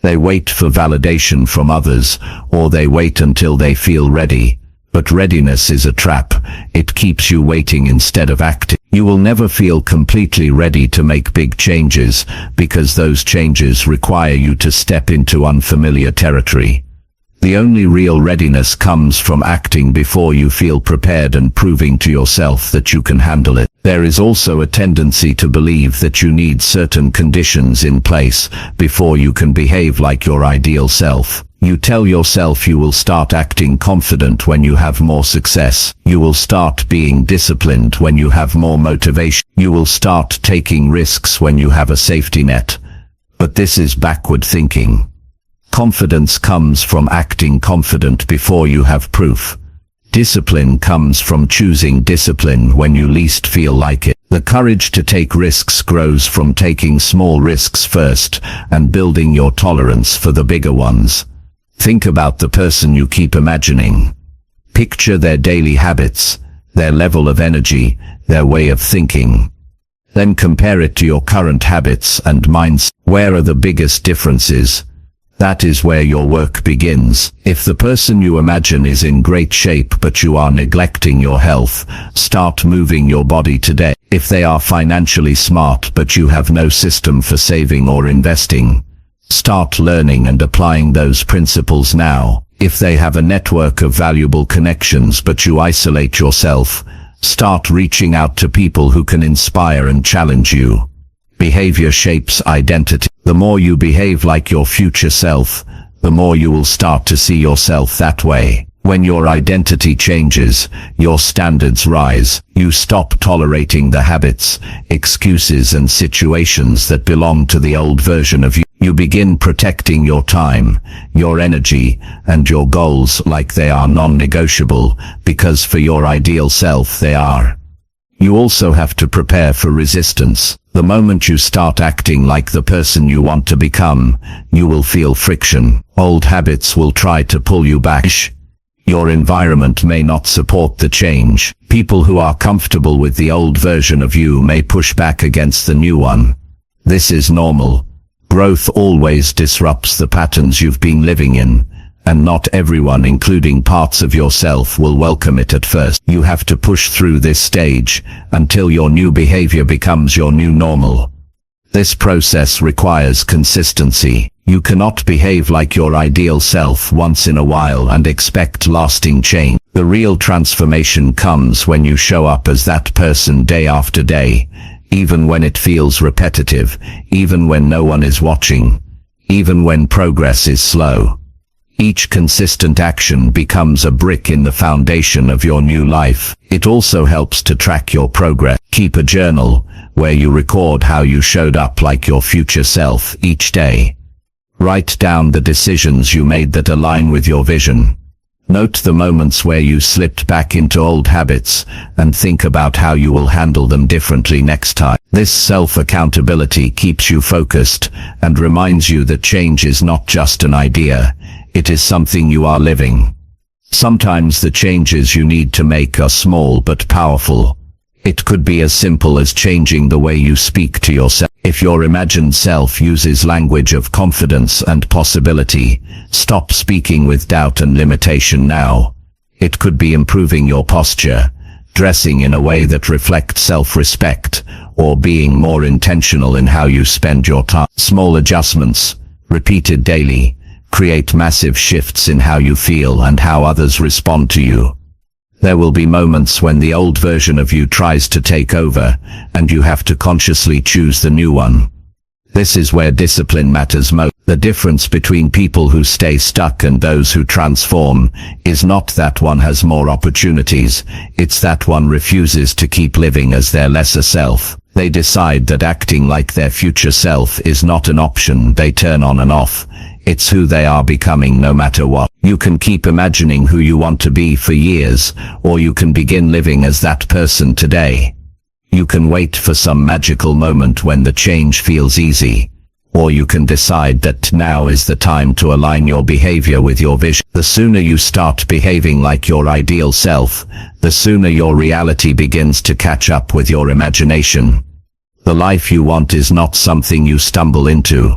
They wait for validation from others, or they wait until they feel ready. But readiness is a trap. It keeps you waiting instead of acting. You will never feel completely ready to make big changes, because those changes require you to step into unfamiliar territory. The only real readiness comes from acting before you feel prepared and proving to yourself that you can handle it. There is also a tendency to believe that you need certain conditions in place before you can behave like your ideal self. You tell yourself you will start acting confident when you have more success. You will start being disciplined when you have more motivation. You will start taking risks when you have a safety net. But this is backward thinking. Confidence comes from acting confident before you have proof. Discipline comes from choosing discipline when you least feel like it. The courage to take risks grows from taking small risks first and building your tolerance for the bigger ones. Think about the person you keep imagining. Picture their daily habits, their level of energy, their way of thinking. Then compare it to your current habits and mindset. Where are the biggest differences? That is where your work begins. If the person you imagine is in great shape but you are neglecting your health, start moving your body today. If they are financially smart but you have no system for saving or investing, start learning and applying those principles now. If they have a network of valuable connections but you isolate yourself, start reaching out to people who can inspire and challenge you. Behavior shapes identity. The more you behave like your future self, the more you will start to see yourself that way. When your identity changes, your standards rise. You stop tolerating the habits, excuses, and situations that belong to the old version of you. You begin protecting your time, your energy, and your goals like they are non-negotiable, because for your ideal self they are. You also have to prepare for resistance. The moment you start acting like the person you want to become, you will feel friction. Old habits will try to pull you back. Your environment may not support the change. People who are comfortable with the old version of you may push back against the new one. This is normal. Growth always disrupts the patterns you've been living in, And not everyone, including parts of yourself, will welcome it at first. You have to push through this stage until your new behavior becomes your new normal. This process requires consistency. You cannot behave like your ideal self once in a while and expect lasting change. The real transformation comes when you show up as that person day after day, even when it feels repetitive, even when no one is watching, even when progress is slow. Each consistent action becomes a brick in the foundation of your new life. It also helps to track your progress. Keep a journal where you record how you showed up like your future self each day. Write down the decisions you made that align with your vision. Note the moments where you slipped back into old habits and think about how you will handle them differently next time. This self-accountability keeps you focused and reminds you that change is not just an idea, it is something you are living. Sometimes the changes you need to make are small but powerful. It could be as simple as changing the way you speak to yourself. If your imagined self uses language of confidence and possibility, stop speaking with doubt and limitation now. It could be improving your posture, dressing in a way that reflects self-respect, or being more intentional in how you spend your time. Small adjustments, repeated daily, create massive shifts in how you feel and how others respond to you. There will be moments when the old version of you tries to take over, and you have to consciously choose the new one. This is where discipline matters most. The difference between people who stay stuck and those who transform is not that one has more opportunities, it's that one refuses to keep living as their lesser self. They decide that acting like their future self is not an option they turn on and off. It's who they are becoming no matter what. You can keep imagining who you want to be for years, or you can begin living as that person today. You can wait for some magical moment when the change feels easy, or you can decide that now is the time to align your behavior with your vision. The sooner you start behaving like your ideal self, the sooner your reality begins to catch up with your imagination. The life you want is not something you stumble into.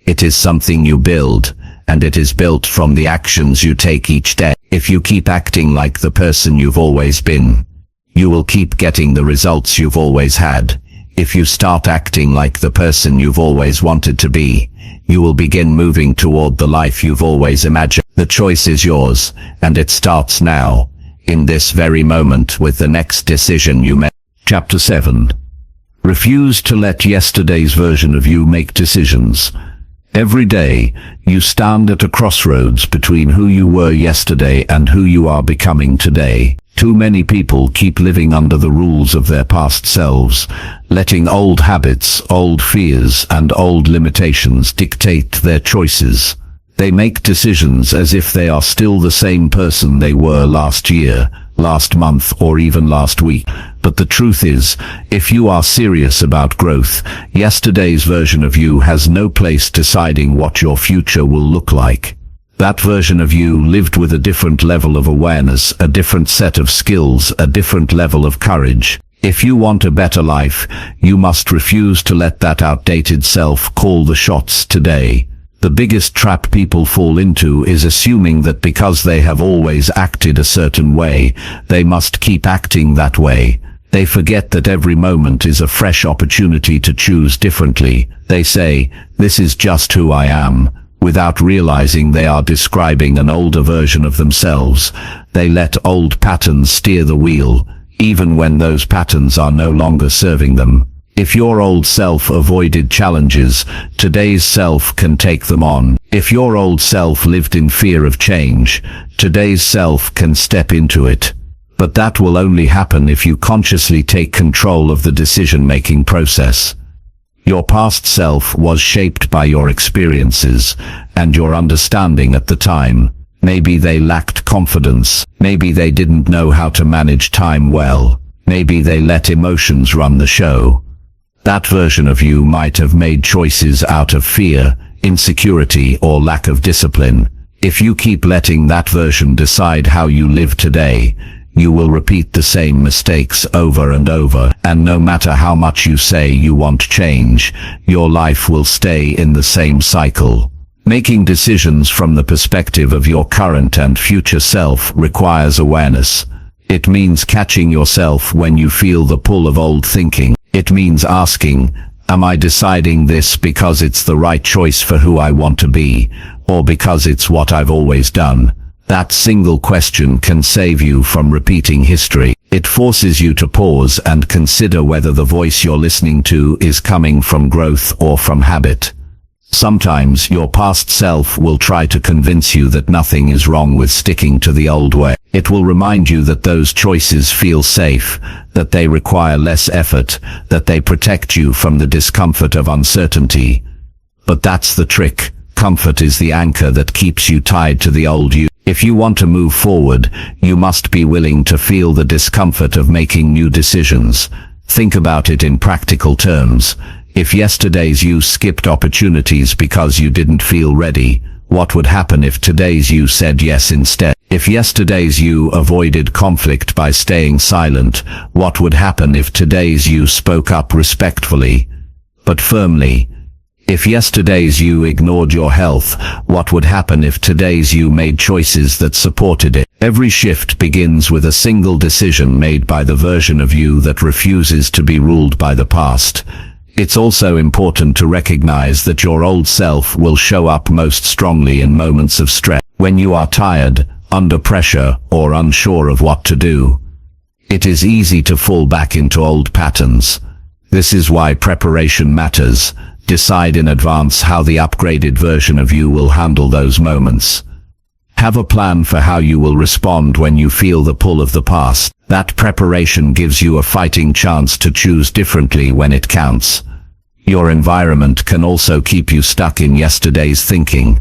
It is something you build, and it is built from the actions you take each day. If you keep acting like the person you've always been, you will keep getting the results you've always had. If you start acting like the person you've always wanted to be, you will begin moving toward the life you've always imagined. The choice is yours, and it starts now, in this very moment with the next decision you make. Chapter 7. Refuse to let yesterday's version of you make decisions. Every day, you stand at a crossroads between who you were yesterday and who you are becoming today. Too many people keep living under the rules of their past selves, letting old habits, old fears, and old limitations dictate their choices. They make decisions as if they are still the same person they were last year, last month, or even last week. But the truth is, if you are serious about growth, yesterday's version of you has no place deciding what your future will look like. That version of you lived with a different level of awareness, a different set of skills, a different level of courage. If you want a better life, you must refuse to let that outdated self call the shots today. The biggest trap people fall into is assuming that because they have always acted a certain way, they must keep acting that way. They forget that every moment is a fresh opportunity to choose differently. They say, "This is just who I am," without realizing they are describing an older version of themselves. They let old patterns steer the wheel, even when those patterns are no longer serving them. If your old self avoided challenges, today's self can take them on. If your old self lived in fear of change, today's self can step into it. But that will only happen if you consciously take control of the decision-making process. Your past self was shaped by your experiences and your understanding at the time. Maybe they lacked confidence. Maybe they didn't know how to manage time well. Maybe they let emotions run the show. That version of you might have made choices out of fear, insecurity, or lack of discipline. If you keep letting that version decide how you live today, you will repeat the same mistakes over and over, and no matter how much you say you want change, your life will stay in the same cycle. Making decisions from the perspective of your current and future self requires awareness. It means catching yourself when you feel the pull of old thinking. It means asking, am I deciding this because it's the right choice for who I want to be, or because it's what I've always done? That single question can save you from repeating history. It forces you to pause and consider whether the voice you're listening to is coming from growth or from habit. Sometimes your past self will try to convince you that nothing is wrong with sticking to the old way. It will remind you that those choices feel safe, that they require less effort, that they protect you from the discomfort of uncertainty. But that's the trick. Comfort is the anchor that keeps you tied to the old you. If you want to move forward, you must be willing to feel the discomfort of making new decisions. Think about it in practical terms. If yesterday's you skipped opportunities because you didn't feel ready, what would happen if today's you said yes instead? If yesterday's you avoided conflict by staying silent, what would happen if today's you spoke up respectfully, but firmly? If yesterday's you ignored your health, what would happen if today's you made choices that supported it? Every shift begins with a single decision made by the version of you that refuses to be ruled by the past. It's also important to recognize that your old self will show up most strongly in moments of stress. When you are tired, under pressure, or unsure of what to do, it is easy to fall back into old patterns. This is why preparation matters. Decide in advance how the upgraded version of you will handle those moments. Have a plan for how you will respond when you feel the pull of the past. That preparation gives you a fighting chance to choose differently when it counts. Your environment can also keep you stuck in yesterday's thinking.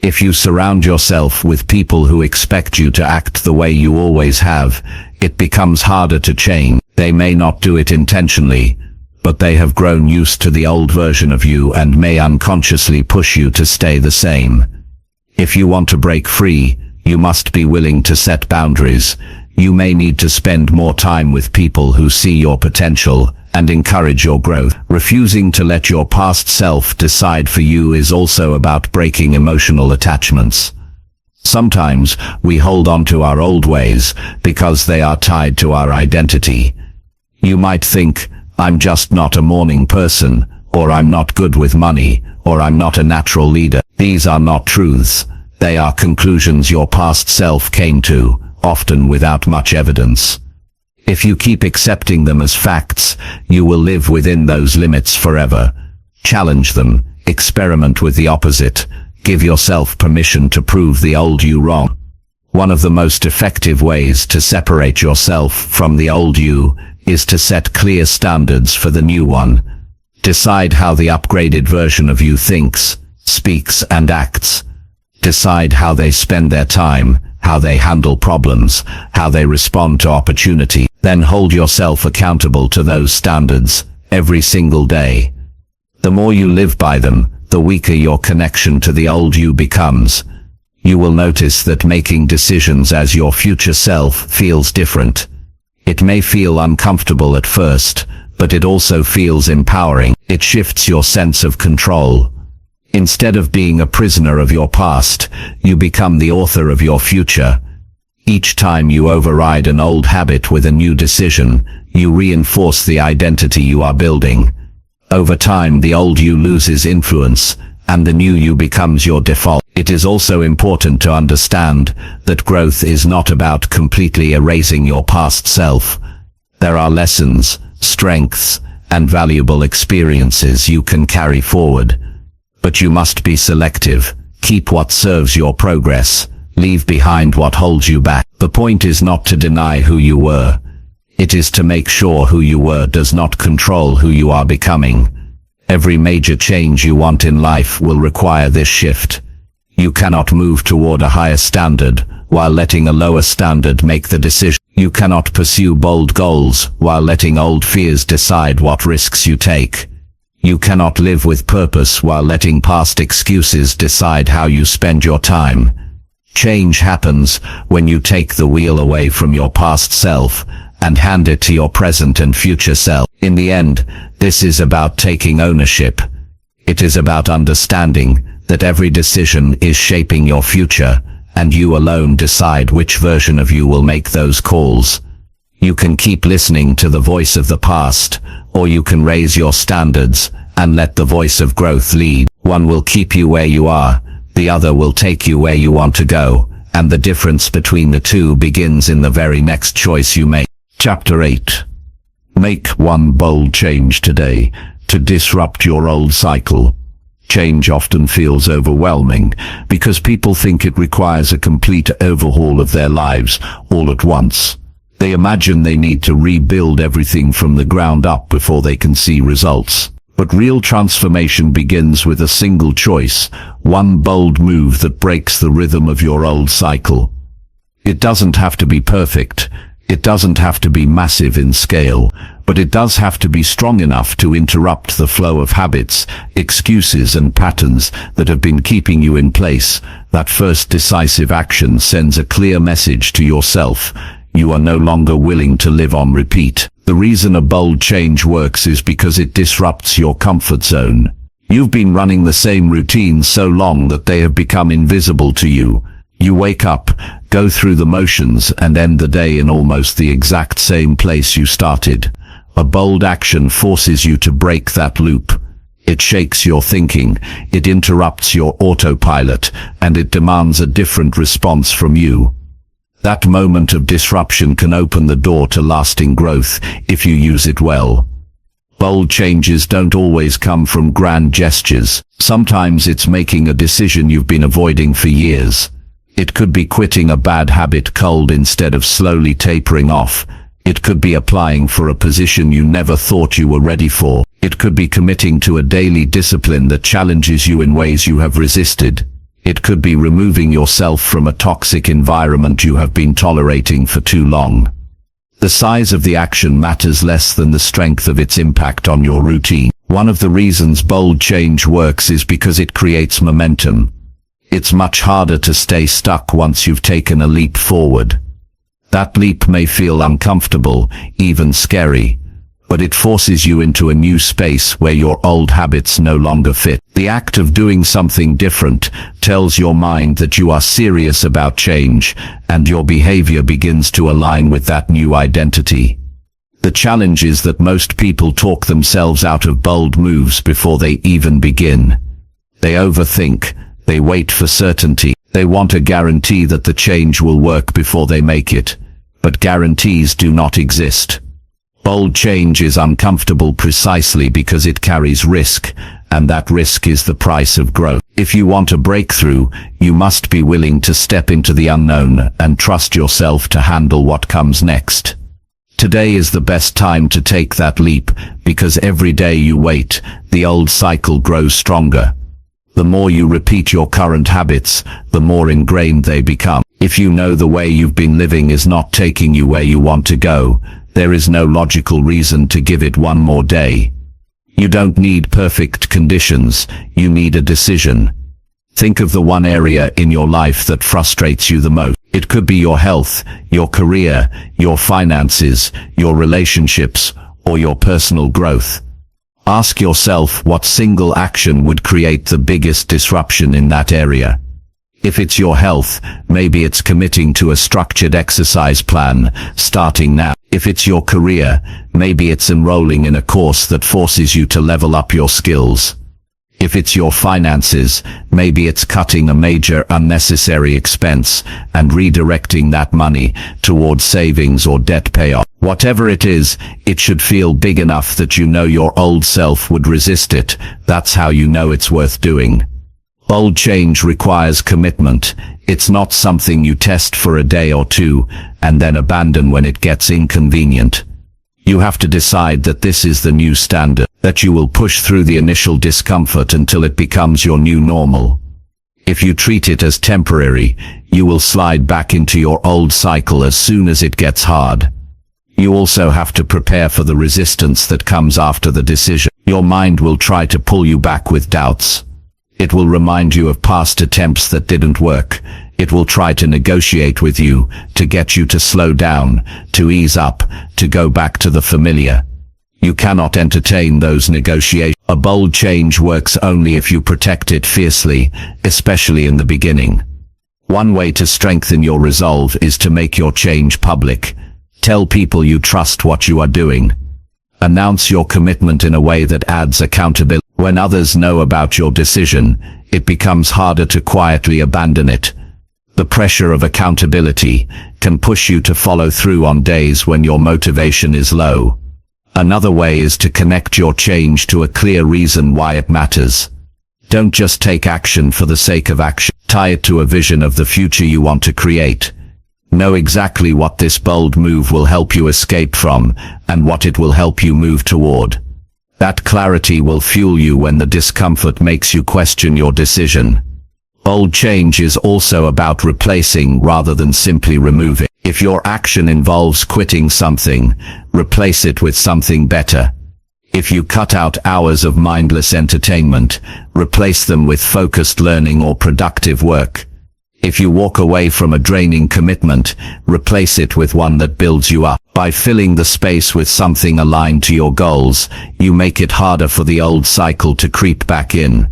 If you surround yourself with people who expect you to act the way you always have, it becomes harder to change. They may not do it intentionally, but they have grown used to the old version of you and may unconsciously push you to stay the same. If you want to break free, you must be willing to set boundaries. You may need to spend more time with people who see your potential and encourage your growth. Refusing to let your past self decide for you is also about breaking emotional attachments. Sometimes we hold on to our old ways because they are tied to our identity. You might think, I'm just not a morning person, or I'm not good with money, or I'm not a natural leader. These are not truths. They are conclusions your past self came to, often without much evidence. If you keep accepting them as facts, you will live within those limits forever. Challenge them, experiment with the opposite, give yourself permission to prove the old you wrong. One of the most effective ways to separate yourself from the old you is to set clear standards for the new one. Decide how the upgraded version of you thinks, speaks, and acts. Decide how they spend their time, how they handle problems, how they respond to opportunity. Then hold yourself accountable to those standards every single day. The more you live by them, the weaker your connection to the old you becomes. You will notice that making decisions as your future self feels different. It may feel uncomfortable at first, but it also feels empowering. It shifts your sense of control. Instead of being a prisoner of your past, you become the author of your future. Each time you override an old habit with a new decision, you reinforce the identity you are building. Over time, the old you loses influence, and the new you becomes your default. It is also important to understand that growth is not about completely erasing your past self. There are lessons, strengths, and valuable experiences you can carry forward. But you must be selective. Keep what serves your progress. Leave behind what holds you back. The point is not to deny who you were. It is to make sure who you were does not control who you are becoming. Every major change you want in life will require this shift. You cannot move toward a higher standard while letting a lower standard make the decision. You cannot pursue bold goals while letting old fears decide what risks you take. You cannot live with purpose while letting past excuses decide how you spend your time. Change happens when you take the wheel away from your past self and hand it to your present and future self. In the end, this is about taking ownership. It is about understanding that every decision is shaping your future, and you alone decide which version of you will make those calls. You can keep listening to the voice of the past, or you can raise your standards and let the voice of growth lead. One will keep you where you are, the other will take you where you want to go, and the difference between the two begins in the very next choice you make. Chapter 8. Make one bold change today to disrupt your old cycle. Change often feels overwhelming because people think it requires a complete overhaul of their lives all at once. They imagine they need to rebuild everything from the ground up before they can see results. But real transformation begins with a single choice, one bold move that breaks the rhythm of your old cycle. It doesn't have to be perfect. It doesn't have to be massive in scale, but it does have to be strong enough to interrupt the flow of habits, excuses and patterns that have been keeping you in place. That first decisive action sends a clear message to yourself. You are no longer willing to live on repeat. The reason a bold change works is because it disrupts your comfort zone. You've been running the same routine so long that they have become invisible to you. You wake up, go through the motions, and end the day in almost the exact same place you started. A bold action forces you to break that loop. It shakes your thinking, it interrupts your autopilot, and it demands a different response from you. That moment of disruption can open the door to lasting growth if you use it well. Bold changes don't always come from grand gestures. Sometimes it's making a decision you've been avoiding for years. It could be quitting a bad habit cold instead of slowly tapering off. It could be applying for a position you never thought you were ready for. It could be committing to a daily discipline that challenges you in ways you have resisted. It could be removing yourself from a toxic environment you have been tolerating for too long. The size of the action matters less than the strength of its impact on your routine. One of the reasons bold change works is because it creates momentum. It's much harder to stay stuck once you've taken a leap forward. That leap may feel uncomfortable, even scary, but it forces you into a new space where your old habits no longer fit. The act of doing something different tells your mind that you are serious about change, and your behavior begins to align with that new identity. The challenge is that most people talk themselves out of bold moves before they even begin. They overthink. They wait for certainty. They want a guarantee that the change will work before they make it. But guarantees do not exist. Bold change is uncomfortable precisely because it carries risk, and that risk is the price of growth. If you want a breakthrough, you must be willing to step into the unknown and trust yourself to handle what comes next. Today is the best time to take that leap, because every day you wait, the old cycle grows stronger. The more you repeat your current habits, the more ingrained they become. If you know the way you've been living is not taking you where you want to go, there is no logical reason to give it one more day. You don't need perfect conditions, you need a decision. Think of the one area in your life that frustrates you the most. It could be your health, your career, your finances, your relationships, or your personal growth. Ask yourself what single action would create the biggest disruption in that area. If it's your health, maybe it's committing to a structured exercise plan, starting now. If it's your career, maybe it's enrolling in a course that forces you to level up your skills. If it's your finances, maybe it's cutting a major unnecessary expense and redirecting that money towards savings or debt payoff. Whatever it is, it should feel big enough that you know your old self would resist it. That's how you know it's worth doing. Bold change requires commitment. It's not something you test for a day or two and then abandon when it gets inconvenient. You have to decide that this is the new standard, that you will push through the initial discomfort until it becomes your new normal. If you treat it as temporary, you will slide back into your old cycle as soon as it gets hard. You also have to prepare for the resistance that comes after the decision. Your mind will try to pull you back with doubts. It will remind you of past attempts that didn't work. It will try to negotiate with you, to get you to slow down, to ease up, to go back to the familiar. You cannot entertain those negotiations. A bold change works only if you protect it fiercely, especially in the beginning. One way to strengthen your resolve is to make your change public. Tell people you trust what you are doing. Announce your commitment in a way that adds accountability. When others know about your decision, it becomes harder to quietly abandon it. The pressure of accountability can push you to follow through on days when your motivation is low. Another way is to connect your change to a clear reason why it matters. Don't just take action for the sake of action. Tie it to a vision of the future you want to create. Know exactly what this bold move will help you escape from, and what it will help you move toward. That clarity will fuel you when the discomfort makes you question your decision. Bold change is also about replacing rather than simply removing. If your action involves quitting something, replace it with something better. If you cut out hours of mindless entertainment, replace them with focused learning or productive work. If you walk away from a draining commitment, replace it with one that builds you up. By filling the space with something aligned to your goals, you make it harder for the old cycle to creep back in.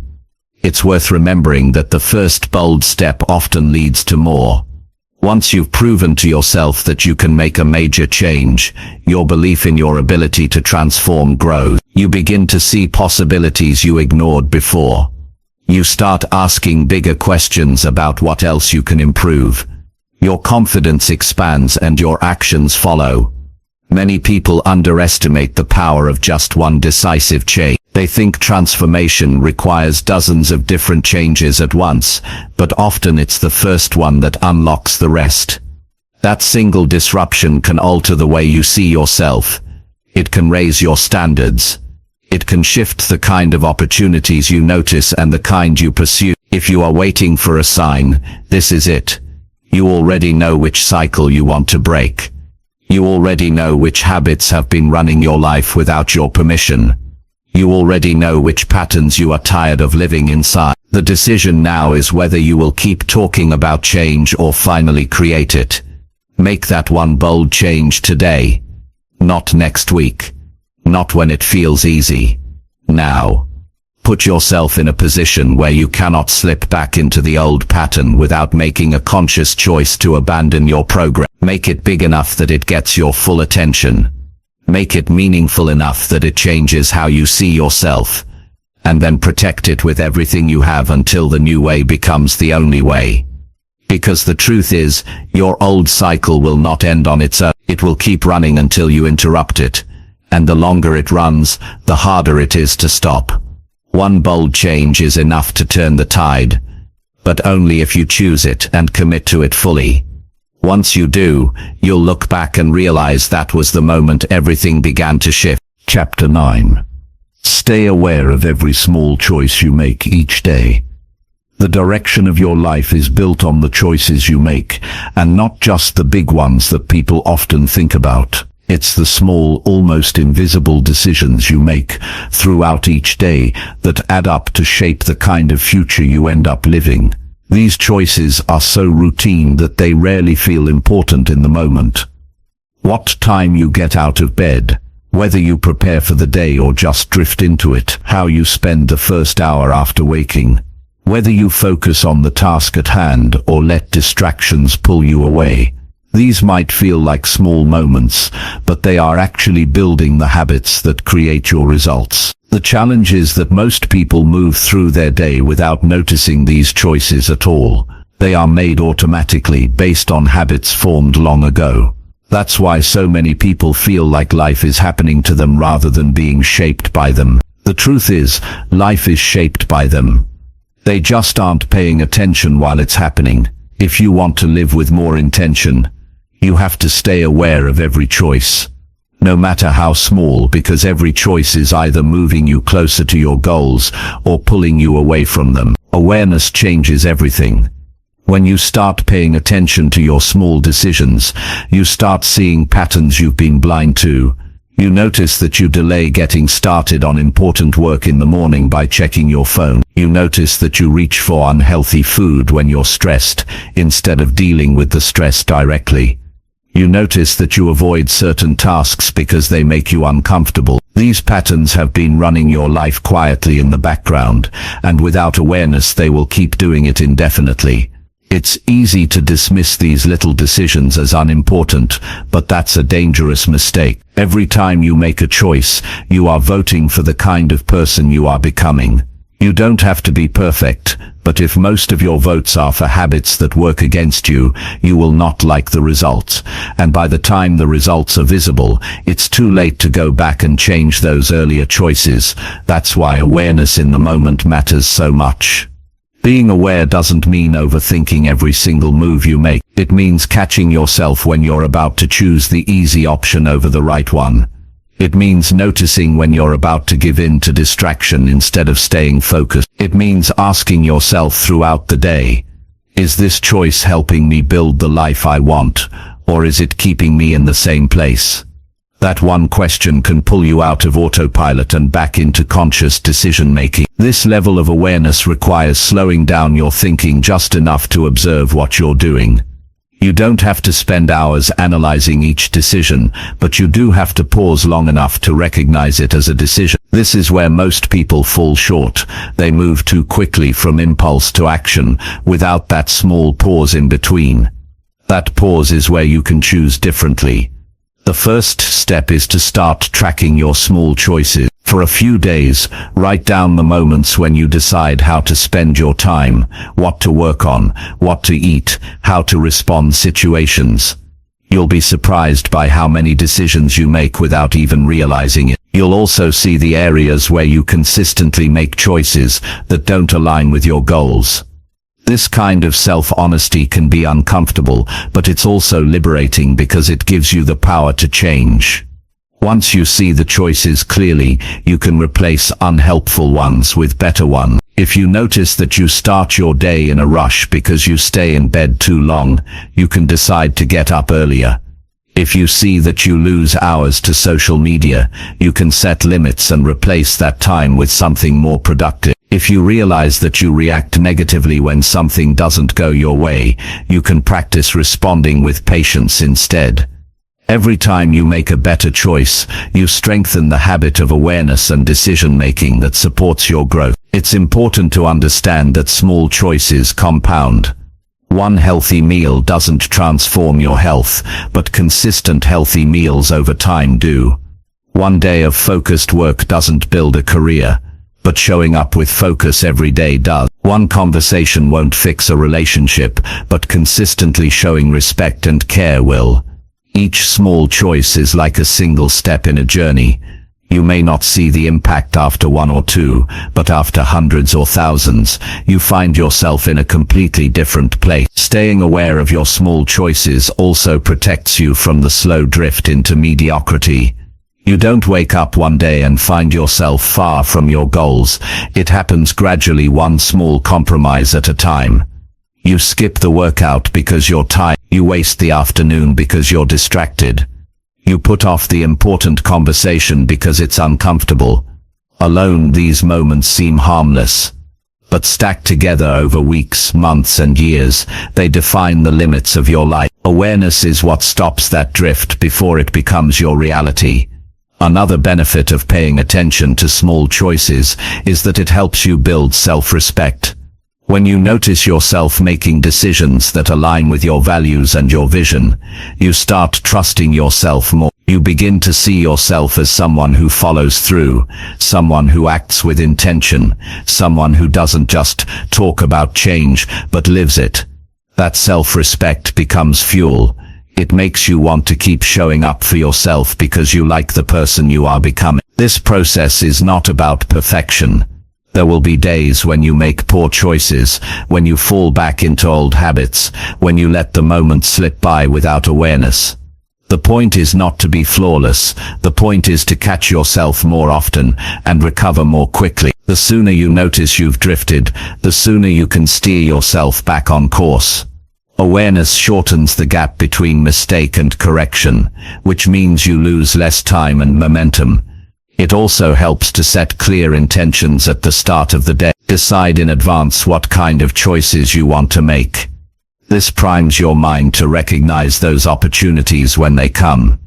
It's worth remembering that the first bold step often leads to more. Once you've proven to yourself that you can make a major change, your belief in your ability to transform grows. You begin to see possibilities you ignored before. You start asking bigger questions about what else you can improve. Your confidence expands and your actions follow. Many people underestimate the power of just one decisive change. They think transformation requires dozens of different changes at once, but often it's the first one that unlocks the rest. That single disruption can alter the way you see yourself. It can raise your standards. It can shift the kind of opportunities you notice and the kind you pursue. If you are waiting for a sign, this is it. You already know which cycle you want to break. You already know which habits have been running your life without your permission. You already know which patterns you are tired of living inside. The decision now is whether you will keep talking about change or finally create it. Make that one bold change today. Not next week. Not when it feels easy. Now. Put yourself in a position where you cannot slip back into the old pattern without making a conscious choice to abandon your program. Make it big enough that it gets your full attention. Make it meaningful enough that it changes how you see yourself. And then protect it with everything you have until the new way becomes the only way. Because the truth is, your old cycle will not end on its own. It will keep running until you interrupt it. And the longer it runs, the harder it is to stop. One bold change is enough to turn the tide, but only if you choose it and commit to it fully. Once you do, you'll look back and realize that was the moment everything began to shift. Chapter 9. Stay aware of every small choice you make each day. The direction of your life is built on the choices you make, and not just the big ones that people often think about. It's the small, almost invisible decisions you make throughout each day that add up to shape the kind of future you end up living. These choices are so routine that they rarely feel important in the moment. What time you get out of bed, whether you prepare for the day or just drift into it, how you spend the first hour after waking, whether you focus on the task at hand or let distractions pull you away. These might feel like small moments, but they are actually building the habits that create your results. The challenge is that most people move through their day without noticing these choices at all. They are made automatically based on habits formed long ago. That's why so many people feel like life is happening to them rather than being shaped by them. The truth is, life is shaped by them. They just aren't paying attention while it's happening. If you want to live with more intention, you have to stay aware of every choice, no matter how small, because every choice is either moving you closer to your goals or pulling you away from them. Awareness changes everything. When you start paying attention to your small decisions, you start seeing patterns you've been blind to. You notice that you delay getting started on important work in the morning by checking your phone. You notice that you reach for unhealthy food when you're stressed, instead of dealing with the stress directly. You notice that you avoid certain tasks because they make you uncomfortable. These patterns have been running your life quietly in the background, and without awareness they will keep doing it indefinitely. It's easy to dismiss these little decisions as unimportant, but that's a dangerous mistake. Every time you make a choice, you are voting for the kind of person you are becoming. You don't have to be perfect, but if most of your votes are for habits that work against you, you will not like the results. And by the time the results are visible, it's too late to go back and change those earlier choices. That's why awareness in the moment matters so much. Being aware doesn't mean overthinking every single move you make. It means catching yourself when you're about to choose the easy option over the right one. It means noticing when you're about to give in to distraction instead of staying focused. It means asking yourself throughout the day, is this choice helping me build the life I want, or is it keeping me in the same place? That one question can pull you out of autopilot and back into conscious decision-making. This level of awareness requires slowing down your thinking just enough to observe what you're doing. You don't have to spend hours analyzing each decision, but you do have to pause long enough to recognize it as a decision. This is where most people fall short. They move too quickly from impulse to action, without that small pause in between. That pause is where you can choose differently. The first step is to start tracking your small choices. For a few days, write down the moments when you decide how to spend your time, what to work on, what to eat, how to respond to situations. You'll be surprised by how many decisions you make without even realizing it. You'll also see the areas where you consistently make choices that don't align with your goals. This kind of self-honesty can be uncomfortable, but it's also liberating because it gives you the power to change. Once you see the choices clearly, you can replace unhelpful ones with better ones. If you notice that you start your day in a rush because you stay in bed too long, you can decide to get up earlier. If you see that you lose hours to social media, you can set limits and replace that time with something more productive. If you realize that you react negatively when something doesn't go your way, you can practice responding with patience instead. Every time you make a better choice, you strengthen the habit of awareness and decision-making that supports your growth. It's important to understand that small choices compound. One healthy meal doesn't transform your health, but consistent healthy meals over time do. One day of focused work doesn't build a career, but showing up with focus every day does. One conversation won't fix a relationship, but consistently showing respect and care will. Each small choice is like a single step in a journey. You may not see the impact after one or two, but after hundreds or thousands, you find yourself in a completely different place. Staying aware of your small choices also protects you from the slow drift into mediocrity. You don't wake up one day and find yourself far from your goals. It happens gradually, one small compromise at a time. You skip the workout because you're tired. You waste the afternoon because you're distracted. You put off the important conversation because it's uncomfortable. Alone, these moments seem harmless. But stacked together over weeks, months, and years, they define the limits of your life. Awareness is what stops that drift before it becomes your reality. Another benefit of paying attention to small choices is that it helps you build self-respect. When you notice yourself making decisions that align with your values and your vision, you start trusting yourself more. You begin to see yourself as someone who follows through, someone who acts with intention, someone who doesn't just talk about change, but lives it. That self-respect becomes fuel. It makes you want to keep showing up for yourself because you like the person you are becoming. This process is not about perfection. There will be days when you make poor choices, when you fall back into old habits, when you let the moment slip by without awareness. The point is not to be flawless. The point is to catch yourself more often and recover more quickly. The sooner you notice you've drifted, the sooner you can steer yourself back on course. Awareness shortens the gap between mistake and correction, which means you lose less time and momentum. It also helps to set clear intentions at the start of the day. Decide in advance what kind of choices you want to make. This primes your mind to recognize those opportunities when they come.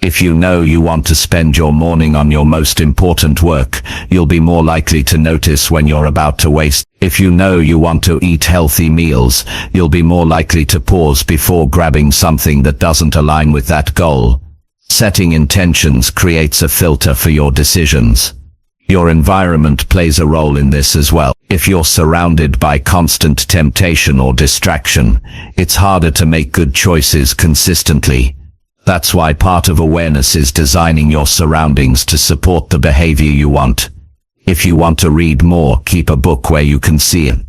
If you know you want to spend your morning on your most important work, you'll be more likely to notice when you're about to waste. If you know you want to eat healthy meals, you'll be more likely to pause before grabbing something that doesn't align with that goal. Setting intentions creates a filter for your decisions. Your environment plays a role in this as well. If you're surrounded by constant temptation or distraction, it's harder to make good choices consistently. That's why part of awareness is designing your surroundings to support the behavior you want. If you want to read more, keep a book where you can see it.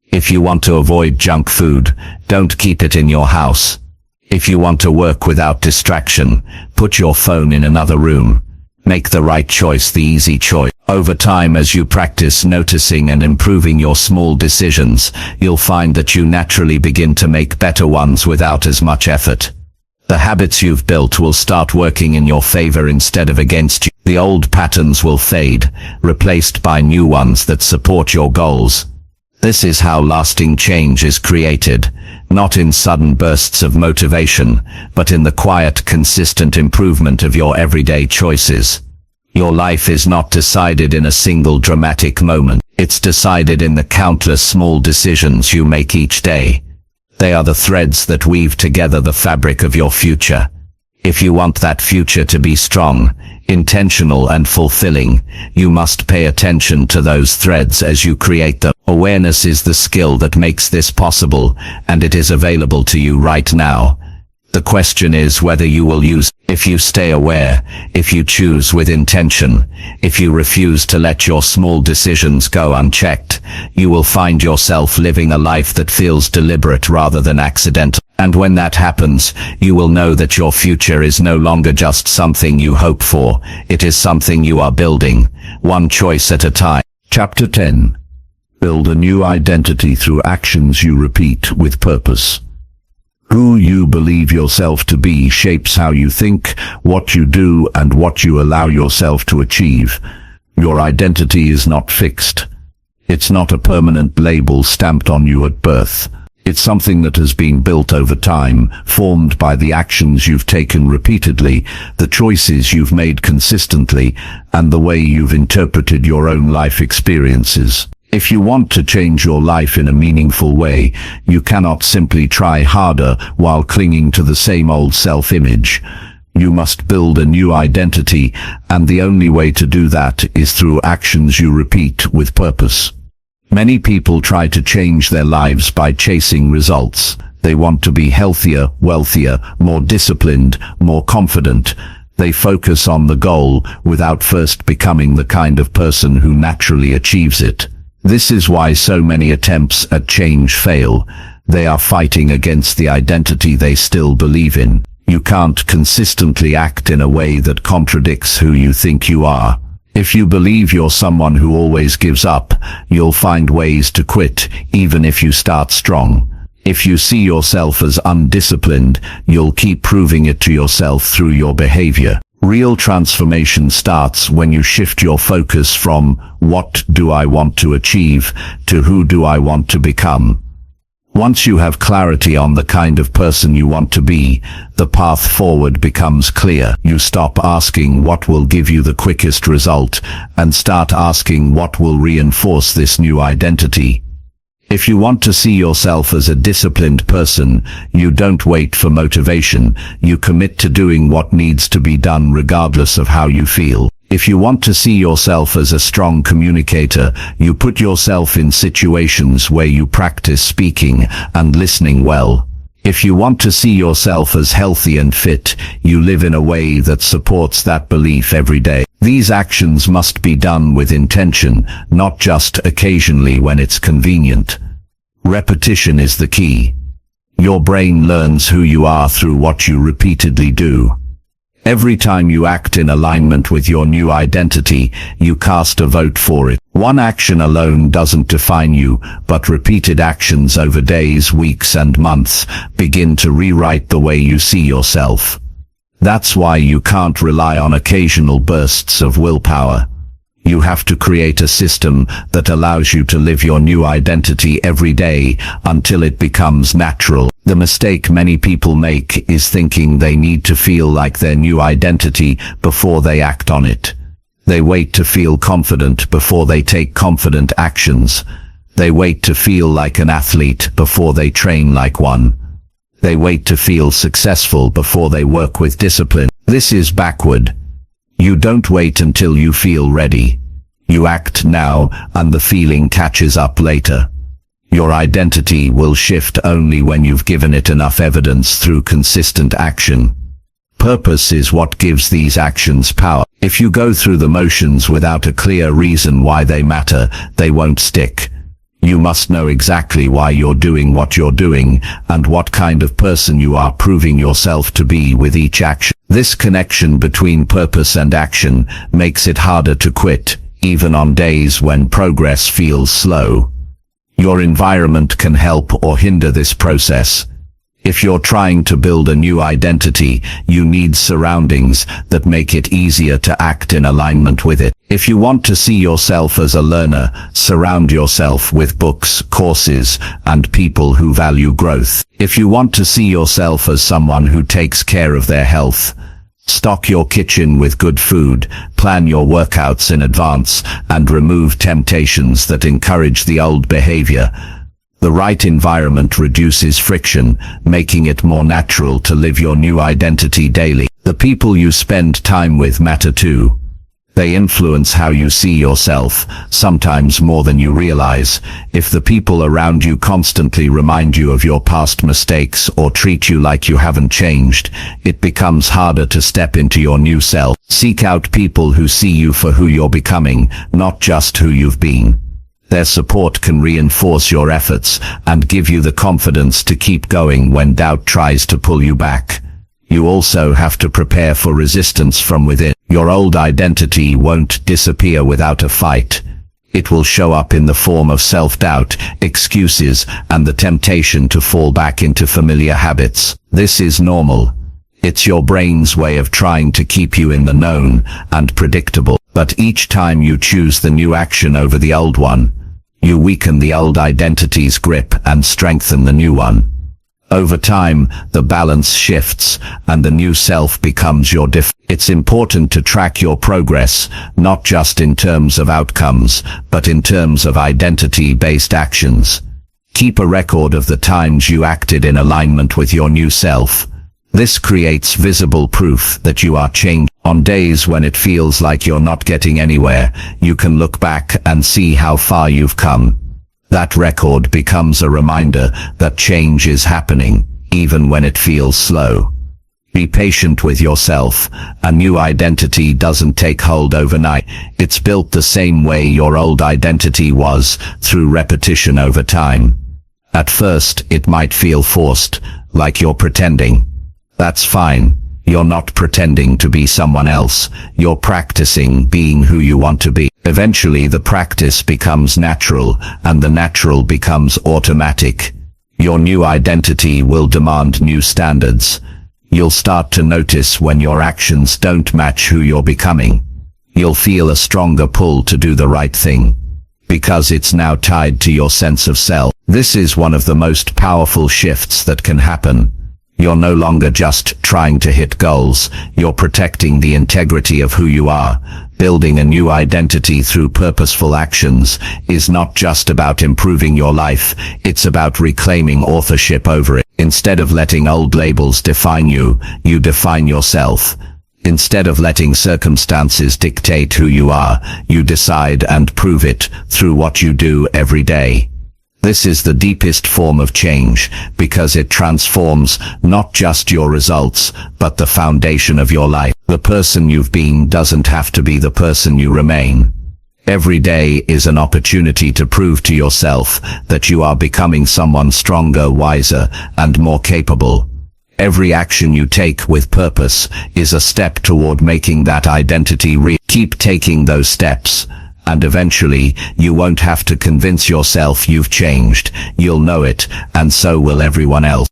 If you want to avoid junk food, don't keep it in your house. If you want to work without distraction, put your phone in another room. Make the right choice the easy choice. Over time, as you practice noticing and improving your small decisions, you'll find that you naturally begin to make better ones without as much effort. The habits you've built will start working in your favor instead of against you. The old patterns will fade, replaced by new ones that support your goals. This is how lasting change is created, not in sudden bursts of motivation, but in the quiet, consistent improvement of your everyday choices. Your life is not decided in a single dramatic moment. It's decided in the countless small decisions you make each day. They are the threads that weave together the fabric of your future. If you want that future to be strong, intentional and fulfilling, you must pay attention to those threads as you create them. Awareness is the skill that makes this possible, and it is available to you right now. The question is whether you will use it. If you stay aware, if you choose with intention, if you refuse to let your small decisions go unchecked, you will find yourself living a life that feels deliberate rather than accidental. And when that happens, you will know that your future is no longer just something you hope for, it is something you are building, one choice at a time. Chapter 10. Build a new identity through actions you repeat with purpose. Who you believe yourself to be shapes how you think, what you do, and what you allow yourself to achieve. Your identity is not fixed. It's not a permanent label stamped on you at birth. It's something that has been built over time, formed by the actions you've taken repeatedly, the choices you've made consistently, and the way you've interpreted your own life experiences. If you want to change your life in a meaningful way, you cannot simply try harder while clinging to the same old self-image. You must build a new identity, and the only way to do that is through actions you repeat with purpose. Many people try to change their lives by chasing results. They want to be healthier, wealthier, more disciplined, more confident. They focus on the goal without first becoming the kind of person who naturally achieves it. This is why so many attempts at change fail. They are fighting against the identity they still believe in. You can't consistently act in a way that contradicts who you think you are. If you believe you're someone who always gives up, you'll find ways to quit, even if you start strong. If you see yourself as undisciplined, you'll keep proving it to yourself through your behavior. Real transformation starts when you shift your focus from "what do I want to achieve" to "who do I want to become." Once you have clarity on the kind of person you want to be, the path forward becomes clear. You stop asking what will give you the quickest result and start asking what will reinforce this new identity. If you want to see yourself as a disciplined person, you don't wait for motivation, you commit to doing what needs to be done regardless of how you feel. If you want to see yourself as a strong communicator, you put yourself in situations where you practice speaking and listening well. If you want to see yourself as healthy and fit, you live in a way that supports that belief every day. These actions must be done with intention, not just occasionally when it's convenient. Repetition is the key. Your brain learns who you are through what you repeatedly do. Every time you act in alignment with your new identity, you cast a vote for it. One action alone doesn't define you, but repeated actions over days, weeks, and months begin to rewrite the way you see yourself. That's why you can't rely on occasional bursts of willpower. You have to create a system that allows you to live your new identity every day until it becomes natural. The mistake many people make is thinking they need to feel like their new identity before they act on it. They wait to feel confident before they take confident actions. They wait to feel like an athlete before they train like one. They wait to feel successful before they work with discipline. This is backward. You don't wait until you feel ready. You act now, and the feeling catches up later. Your identity will shift only when you've given it enough evidence through consistent action. Purpose is what gives these actions power. If you go through the motions without a clear reason why they matter, they won't stick. You must know exactly why you're doing what you're doing, and what kind of person you are proving yourself to be with each action. This connection between purpose and action makes it harder to quit, even on days when progress feels slow. Your environment can help or hinder this process. If you're trying to build a new identity, you need surroundings that make it easier to act in alignment with it. If you want to see yourself as a learner, surround yourself with books, courses, and people who value growth. If you want to see yourself as someone who takes care of their health, stock your kitchen with good food, plan your workouts in advance, and remove temptations that encourage the old behavior. The right environment reduces friction, making it more natural to live your new identity daily. The people you spend time with matter too. They influence how you see yourself, sometimes more than you realize. If the people around you constantly remind you of your past mistakes or treat you like you haven't changed, it becomes harder to step into your new self. Seek out people who see you for who you're becoming, not just who you've been. Their support can reinforce your efforts and give you the confidence to keep going when doubt tries to pull you back. You also have to prepare for resistance from within. Your old identity won't disappear without a fight. It will show up in the form of self-doubt, excuses, and the temptation to fall back into familiar habits. This is normal. It's your brain's way of trying to keep you in the known and predictable. But each time you choose the new action over the old one, you weaken the old identity's grip and strengthen the new one. Over time, the balance shifts, and the new self becomes your It's important to track your progress, not just in terms of outcomes, but in terms of identity-based actions. Keep a record of the times you acted in alignment with your new self. This creates visible proof that you are changed. On days when it feels like you're not getting anywhere, you can look back and see how far you've come. That record becomes a reminder that change is happening, even when it feels slow. Be patient with yourself. A new identity doesn't take hold overnight. It's built the same way your old identity was, through repetition over time. At first, it might feel forced, like you're pretending. That's fine. You're not pretending to be someone else. You're practicing being who you want to be. Eventually the practice becomes natural, and the natural becomes automatic. Your new identity will demand new standards. You'll start to notice when your actions don't match who you're becoming. You'll feel a stronger pull to do the right thing, because it's now tied to your sense of self. This is one of the most powerful shifts that can happen. You're no longer just trying to hit goals, you're protecting the integrity of who you are. Building a new identity through purposeful actions is not just about improving your life, it's about reclaiming authorship over it. Instead of letting old labels define you, you define yourself. Instead of letting circumstances dictate who you are, you decide and prove it through what you do every day. This is the deepest form of change, because it transforms not just your results, but the foundation of your life. The person you've been doesn't have to be the person you remain. Every day is an opportunity to prove to yourself that you are becoming someone stronger, wiser, and more capable. Every action you take with purpose is a step toward making that identity real. Keep taking those steps, and eventually, you won't have to convince yourself you've changed. You'll know it, and so will everyone else.